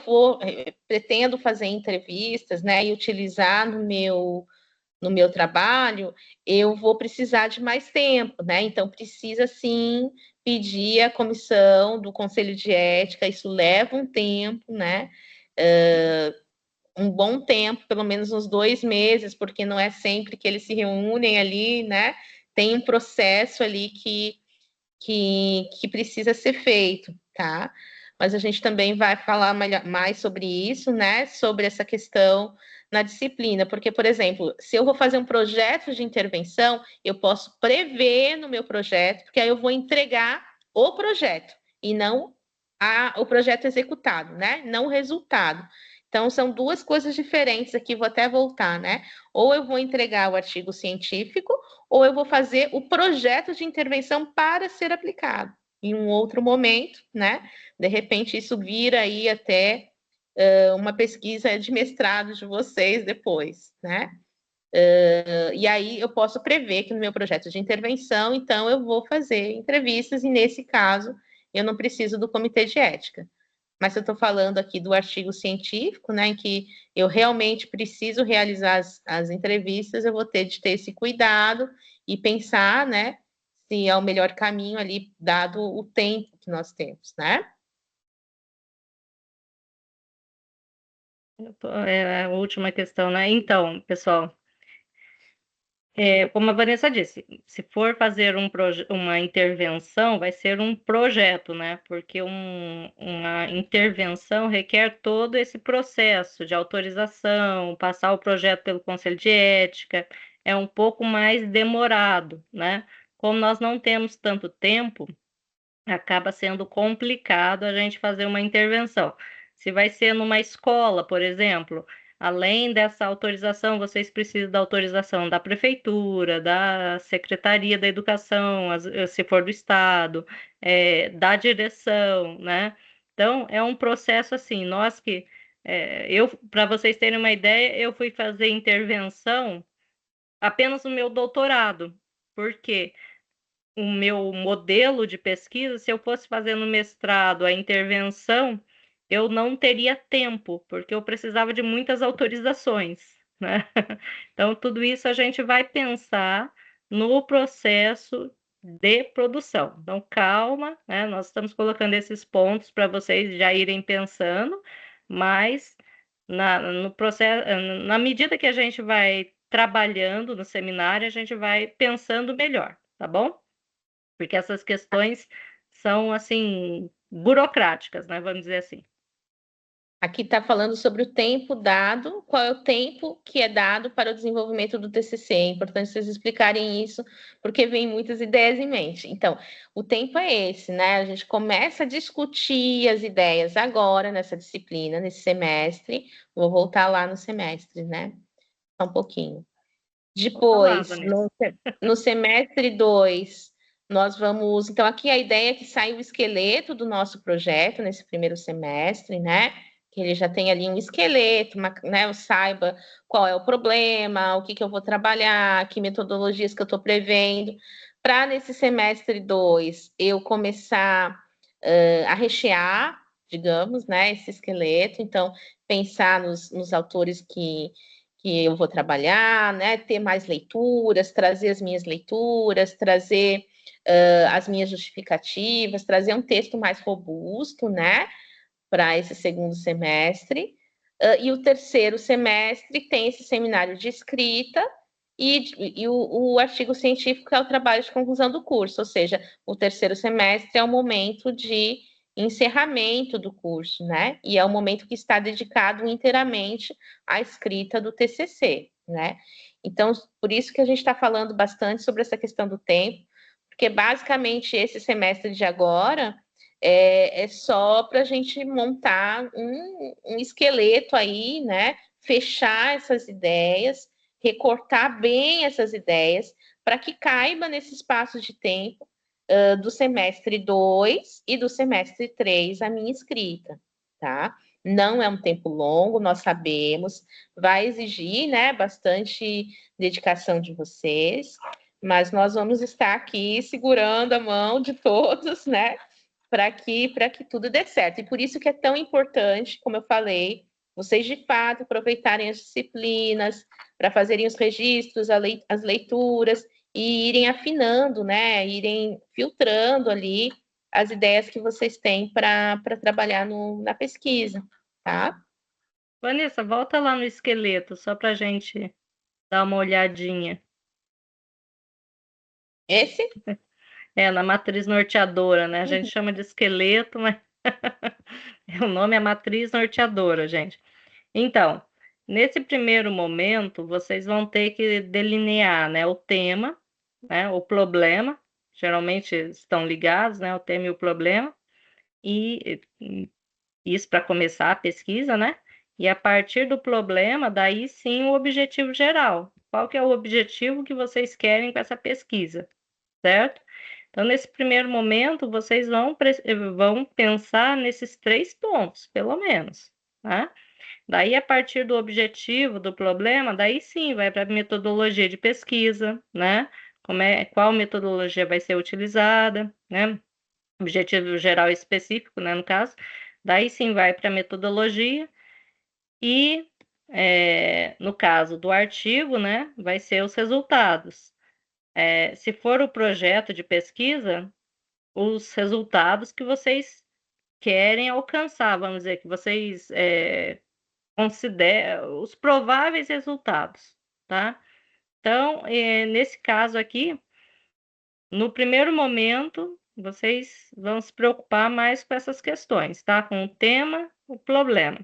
pretendo fazer entrevistas, né, e utilizar no meu trabalho, eu vou precisar de mais tempo, né? Então, precisa sim pedir a comissão do Conselho de Ética, isso leva um tempo, né? Um bom tempo, pelo menos uns 2 meses, porque não é sempre que eles se reúnem ali, né? Tem um processo ali que precisa ser feito, tá? Mas a gente também vai falar mais sobre isso, né? Sobre essa questão na disciplina, porque, por exemplo, se eu vou fazer um projeto de intervenção, eu posso prever no meu projeto, porque aí eu vou entregar o projeto e não o projeto executado, né? Não o resultado. Então, são duas coisas diferentes aqui, vou até voltar, né? Ou eu vou entregar o artigo científico, ou eu vou fazer o projeto de intervenção para ser aplicado em um outro momento, né? De repente, isso vira aí até uma pesquisa de mestrado de vocês depois, né? E aí eu posso prever que no meu projeto de intervenção, então, eu vou fazer entrevistas, e nesse caso, eu não preciso do comitê de ética. Mas eu estou falando aqui do artigo científico, né, em que eu realmente preciso realizar as entrevistas, eu vou ter de ter esse cuidado e pensar, né, se é o melhor caminho ali, dado o tempo que nós temos, né? A última questão, né? Então, pessoal, como a Vanessa disse, se for fazer uma intervenção, vai ser um projeto, né? Porque uma intervenção requer todo esse processo de autorização, passar o projeto pelo Conselho de Ética, é um pouco mais demorado, né? Como nós não temos tanto tempo, acaba sendo complicado a gente fazer uma intervenção. Se vai ser numa escola, por exemplo, além dessa autorização, vocês precisam da autorização da prefeitura, da Secretaria da Educação, se for do Estado, da direção, né? Então, é um processo assim, para vocês terem uma ideia, eu fui fazer intervenção apenas no meu doutorado. Por quê? O meu modelo de pesquisa, se eu fosse fazer no mestrado a intervenção, eu não teria tempo, porque eu precisava de muitas autorizações, né? Então, tudo isso a gente vai pensar no processo de produção. Então, calma, né? Nós estamos colocando esses pontos para vocês já irem pensando, mas no processo, na medida que a gente vai trabalhando no seminário, a gente vai pensando melhor, tá bom? Porque essas questões são, assim, burocráticas, né? Vamos dizer assim. Aqui está falando sobre o tempo dado, qual é o tempo que é dado para o desenvolvimento do TCC. É importante vocês explicarem isso, porque vem muitas ideias em mente. Então, o tempo é esse, né? A gente começa a discutir as ideias agora nessa disciplina, nesse semestre. Vou voltar lá no semestre, né? Só um pouquinho. Depois, no semestre 2, nós vamos. Então, aqui a ideia é que saia o esqueleto do nosso projeto nesse primeiro semestre, né? Que ele já tem ali um esqueleto, né? Eu saiba qual é o problema, o que eu vou trabalhar, que metodologias que eu estou prevendo, para nesse semestre 2 eu começar a rechear, digamos, né, esse esqueleto. Então, pensar nos autores que eu vou trabalhar, né? Ter mais leituras, trazer as minhas leituras, trazer as minhas justificativas, trazer um texto mais robusto, né? Para esse segundo semestre. E o terceiro semestre tem esse seminário de escrita e o artigo científico é o trabalho de conclusão do curso, ou seja, o terceiro semestre é o momento de encerramento do curso, né? E é o momento que está dedicado inteiramente à escrita do TCC, né? Então, por isso que a gente está falando bastante sobre essa questão do tempo, porque basicamente esse semestre de agora é só para a gente montar um esqueleto aí, né? Fechar essas ideias, recortar bem essas ideias, para que caiba nesse espaço de tempo do semestre 2 e do semestre 3 a minha escrita, tá? Não é um tempo longo, nós sabemos, vai exigir, né, bastante dedicação de vocês, mas nós vamos estar aqui segurando a mão de todos, né, para que tudo dê certo. E por isso que é tão importante, como eu falei, vocês de fato aproveitarem as disciplinas para fazerem os registros, as leituras e irem afinando, né? Irem filtrando ali as ideias que vocês têm para trabalhar na pesquisa, tá? Vanessa, volta lá no esqueleto, só para a gente dar uma olhadinha. Esse? Na matriz norteadora, né? A gente chama de esqueleto, mas o nome é matriz norteadora, gente. Então, nesse primeiro momento, vocês vão ter que delinear, né, o tema, né, o problema, geralmente estão ligados, né, o tema e o problema, e isso para começar a pesquisa, né? E a partir do problema, daí sim o objetivo geral. Qual que é o objetivo que vocês querem com essa pesquisa, certo? Então, nesse primeiro momento, vocês vão pensar nesses 3 pontos, pelo menos, tá? Daí, a partir do objetivo, do problema, daí sim vai para a metodologia de pesquisa, né? Qual metodologia vai ser utilizada, né? Objetivo geral e específico, né, no caso. Daí sim vai para a metodologia e, no caso do artigo, né, vai ser os resultados. Se for o projeto de pesquisa, os resultados que vocês querem alcançar, vamos dizer, que vocês consideram os prováveis resultados, tá? Então, nesse caso aqui, no primeiro momento, vocês vão se preocupar mais com essas questões, tá? Com o tema, o problema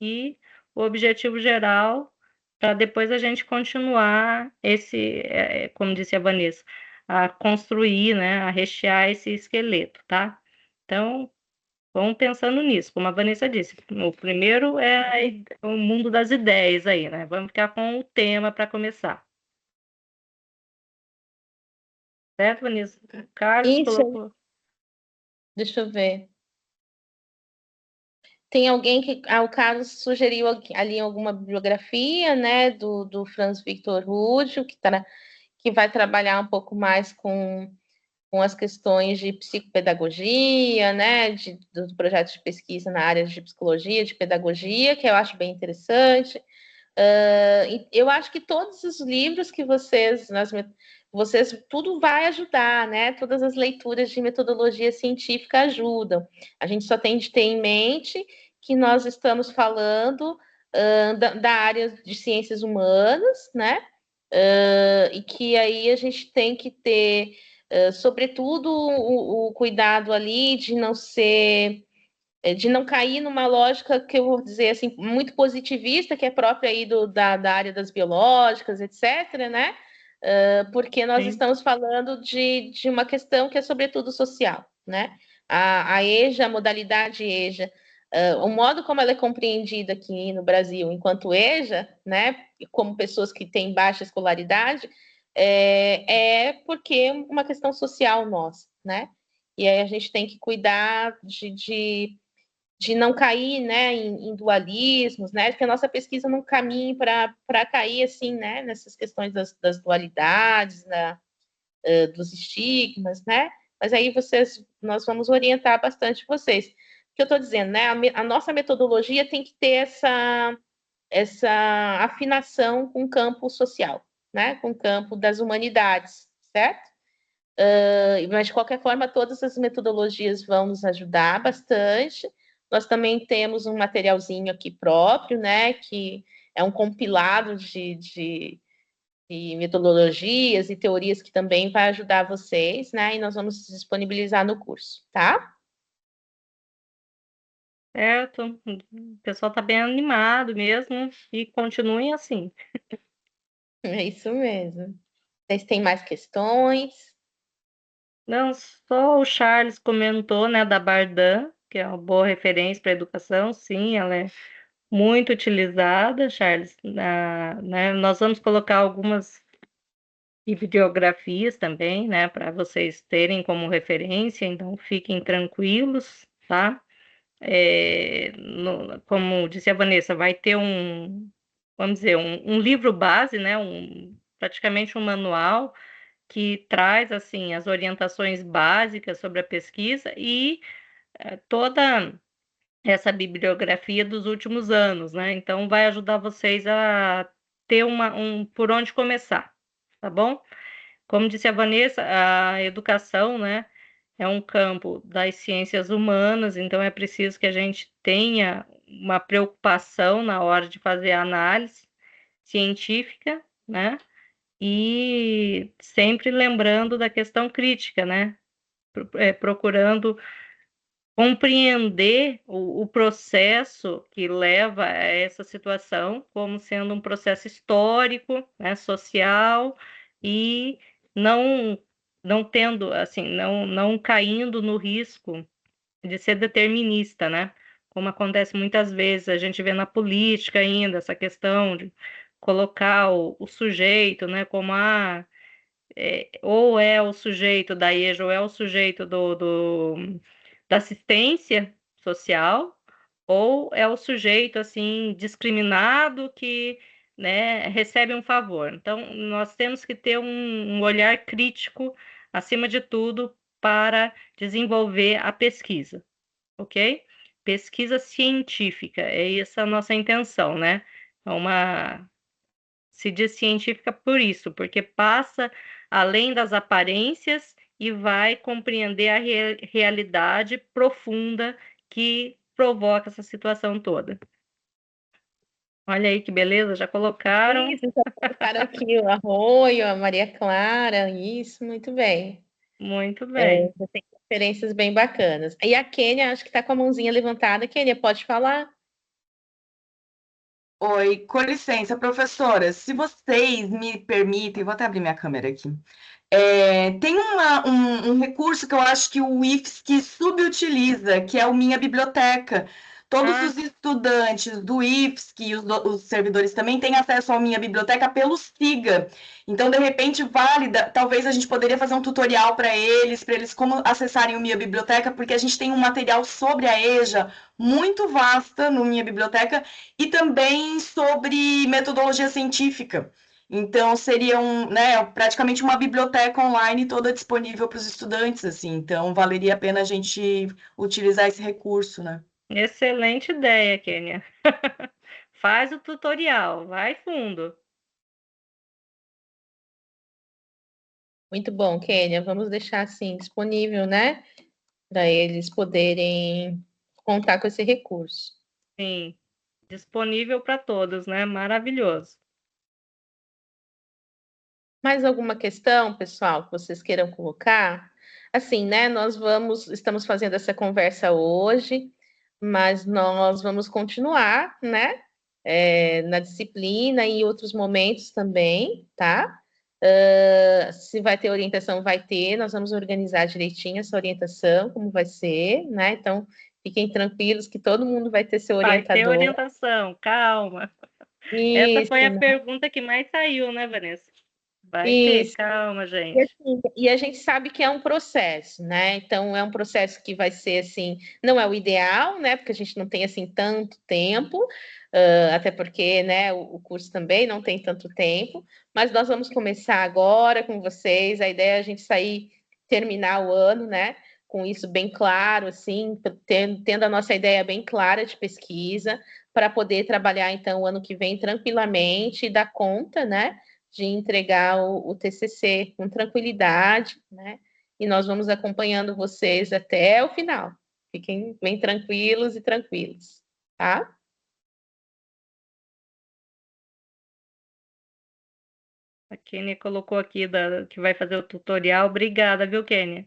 e o objetivo geral, para depois a gente continuar como disse a Vanessa, a construir, né, a rechear esse esqueleto, tá? Então, vamos pensando nisso, como a Vanessa disse. O primeiro é o mundo das ideias aí, né? Vamos ficar com o tema para começar. Certo, Vanessa? O Carlos Isso. colocou. Deixa eu ver. Tem alguém que. O Carlos sugeriu ali alguma bibliografia, né, do Franz Victor Rúdio, que vai trabalhar um pouco mais com as questões de psicopedagogia, né, do projeto de pesquisa na área de psicologia, de pedagogia, que eu acho bem interessante. Eu acho que todos os livros que vocês tudo vai ajudar, né? Todas as leituras de metodologia científica ajudam. A gente só tem de ter em mente que nós estamos falando da área de ciências humanas, né? E que aí a gente tem que ter, sobretudo, o cuidado ali de não cair numa lógica que eu vou dizer assim, muito positivista, que é própria aí da área das biológicas, etc., né? Porque nós estamos falando de uma questão que é sobretudo social, né? A EJA, a modalidade EJA, o modo como ela é compreendida aqui no Brasil enquanto EJA, né? Como pessoas que têm baixa escolaridade, é porque é uma questão social nossa, né? E aí a gente tem que cuidar de não cair, né, em dualismos, né, que a nossa pesquisa não caminhe para cair assim, né, nessas questões das dualidades, dos estigmas, né, mas aí nós vamos orientar bastante vocês. que eu estou dizendo, né? A nossa metodologia tem que ter essa afinação com o campo social, né? Com o campo das humanidades, certo? Mas, de qualquer forma, todas as metodologias vão nos ajudar bastante. Nós também temos um materialzinho aqui próprio, né? Que é um compilado de metodologias e teorias que também vai ajudar vocês, né? E nós vamos disponibilizar no curso, tá? Certo? O pessoal está bem animado mesmo e continuem assim. É isso mesmo. Vocês têm mais questões? Não, só o Charles comentou, né, da Bardan, que é uma boa referência para a educação, sim, ela é muito utilizada, Charles. Né, nós vamos colocar algumas bibliografias também, né, para vocês terem como referência, então fiquem tranquilos, tá? Como disse a Vanessa, vai ter vamos dizer, um livro base, né, praticamente um manual que traz assim as orientações básicas sobre a pesquisa e toda essa bibliografia dos últimos anos, né? Então vai ajudar vocês a ter por onde começar, tá bom? Como disse a Vanessa, a educação, né, é um campo das ciências humanas, então é preciso que a gente tenha uma preocupação na hora de fazer a análise científica, né? E sempre lembrando da questão crítica, né? Procurando compreender o processo que leva a essa situação como sendo um processo histórico, né, social, e não não tendo, assim, não caindo no risco de ser determinista, né? Como acontece muitas vezes, a gente vê na política ainda essa questão de colocar o sujeito, né, como ou é o sujeito da EJA ou é o sujeito da assistência social, ou é o sujeito assim discriminado que, né, recebe um favor. Então, nós temos que ter um olhar crítico, acima de tudo, para desenvolver a pesquisa, ok? Pesquisa científica, é essa a nossa intenção, né? Se diz científica por isso, porque passa além das aparências e vai compreender a realidade profunda que provoca essa situação toda. Olha aí que beleza, já colocaram. Isso, já colocaram aqui o Arroio, a Maria Clara, isso, muito bem. Muito bem. Já tem referências bem bacanas. E a Kênia, acho que está com a mãozinha levantada. Kênia, pode falar? Oi, com licença, professora. Se vocês me permitem, vou até abrir minha câmera aqui. Tem um recurso que eu acho que o IFSC subutiliza, que é o Minha Biblioteca. Todos os estudantes do IFSC e os servidores também têm acesso ao Minha Biblioteca pelo SIGA. Então, de repente, talvez a gente poderia fazer um tutorial para eles como acessarem o Minha Biblioteca, porque a gente tem um material sobre a EJA muito vasta no Minha Biblioteca e também sobre metodologia científica. Então, seria praticamente uma biblioteca online toda disponível para os estudantes, assim. Então, valeria a pena a gente utilizar esse recurso, né? Excelente ideia, Kênia. Faz o tutorial, vai fundo. Muito bom, Kênia. Vamos deixar assim disponível, né? Para eles poderem contar com esse recurso. Sim, disponível para todos, né? Maravilhoso. Mais alguma questão, pessoal, que vocês queiram colocar? Assim, né? Estamos fazendo essa conversa hoje, mas nós vamos continuar, né? Na disciplina e em outros momentos também, tá? Se vai ter orientação, vai ter. Nós vamos organizar direitinho essa orientação, como vai ser, né? Então, fiquem tranquilos que todo mundo vai ter seu orientador. Vai ter orientação, calma. Essa foi a pergunta que mais saiu, né, Vanessa? Vai ter, calma, gente. E a gente sabe que é um processo, né? Então, é um processo que vai ser, assim, não é o ideal, né? Porque a gente não tem, assim, tanto tempo, até porque, né, o curso também não tem tanto tempo, mas nós vamos começar agora com vocês. A ideia é a gente terminar o ano, né? com isso bem claro, assim, tendo a nossa ideia bem clara de pesquisa, para poder trabalhar, então, o ano que vem tranquilamente e dar conta, né, de entregar o TCC com tranquilidade, né, e nós vamos acompanhando vocês até o final. Fiquem bem tranquilos e tranquilos, tá? A Kênia colocou aqui que vai fazer o tutorial. Obrigada, viu, Kênia?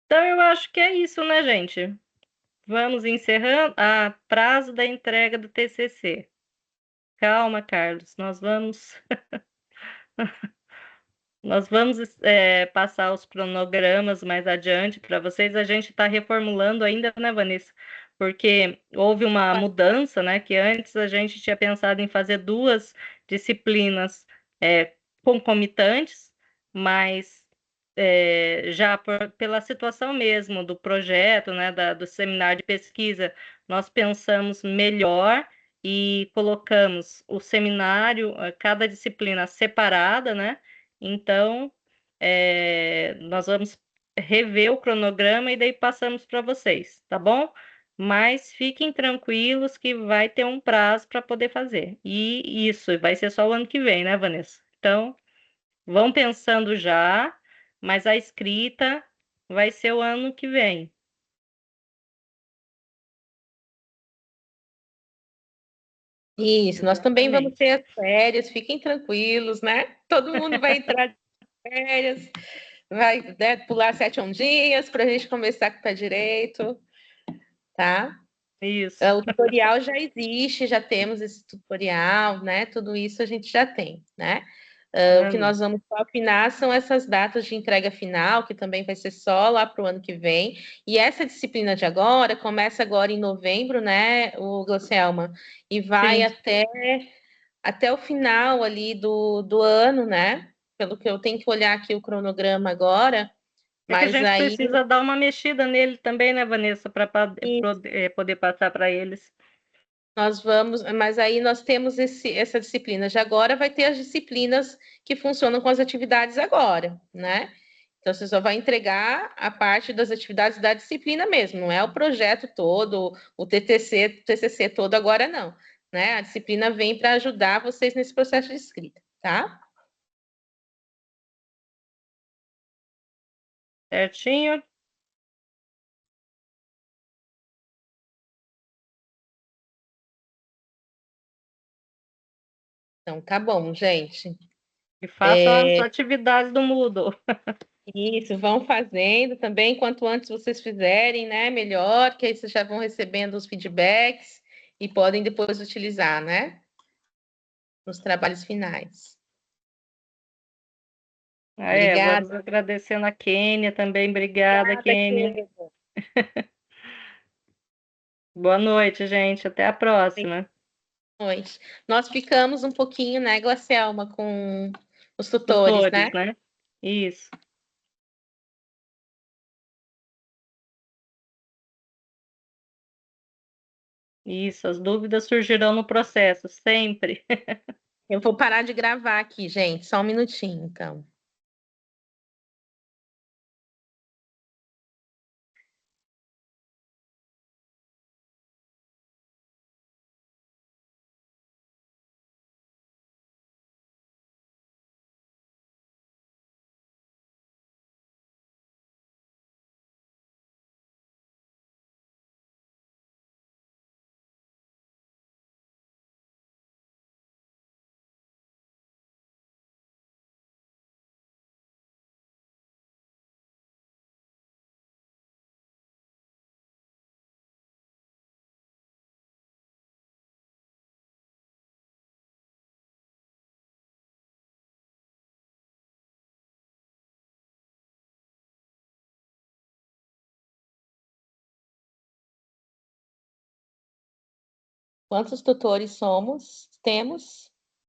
Então, eu acho que é isso, né, gente? Vamos encerrando. Prazo da entrega do TCC. Calma, Carlos, nós vamos passar os cronogramas mais adiante para vocês. A gente está reformulando ainda, né, Vanessa? Porque houve uma mudança, né? Que antes a gente tinha pensado em fazer 2 disciplinas concomitantes, mas já pela situação mesmo do projeto, né, do seminário de pesquisa, nós pensamos melhor e colocamos o seminário, cada disciplina separada, né? Então, nós vamos rever o cronograma e daí passamos para vocês, tá bom? Mas fiquem tranquilos que vai ter um prazo para poder fazer. E isso vai ser só o ano que vem, né, Vanessa? Então, vão pensando já, mas a escrita vai ser o ano que vem. Isso, nós também vamos Exatamente. ter as férias, fiquem tranquilos, né? Todo mundo vai entrar de férias, vai, né, pular 7 ondinhas para a gente começar com o pé direito, tá? Isso. O tutorial já existe, já temos esse tutorial, né? Tudo isso a gente já tem, né? O que nós vamos afinar são essas datas de entrega final, que também vai ser só lá para o ano que vem. E essa disciplina de agora começa agora em novembro, né, o Glaucelma, e vai até o final ali do ano, né? Pelo que eu tenho que olhar aqui o cronograma agora, É que a mas gente aí precisa dar uma mexida nele também, né, Vanessa, para poder passar para eles. nós vamos, mas aí nós temos essa disciplina de agora, vai ter as disciplinas que funcionam com as atividades agora, né? Então você só vai entregar a parte das atividades da disciplina mesmo, não é o projeto todo, o TCC todo agora não, né? A disciplina vem para ajudar vocês nesse processo de escrita, tá? Certinho? Então tá bom, gente. E façam as atividades do Moodle. Isso, vão fazendo também. Quanto antes vocês fizerem, né? Melhor, que aí vocês já vão recebendo os feedbacks e podem depois utilizar, né? Nos trabalhos finais. Obrigada. Vamos agradecendo a Kênia também. Obrigada, Kênia. Boa noite, gente. Até a próxima. Boa noite. Nós ficamos um pouquinho, né, Glacelma, com os tutores, né? Tutores, né? Isso. Isso, as dúvidas surgirão no processo, sempre. Eu vou parar de gravar aqui, gente. Só um minutinho, então. Quantos tutores temos?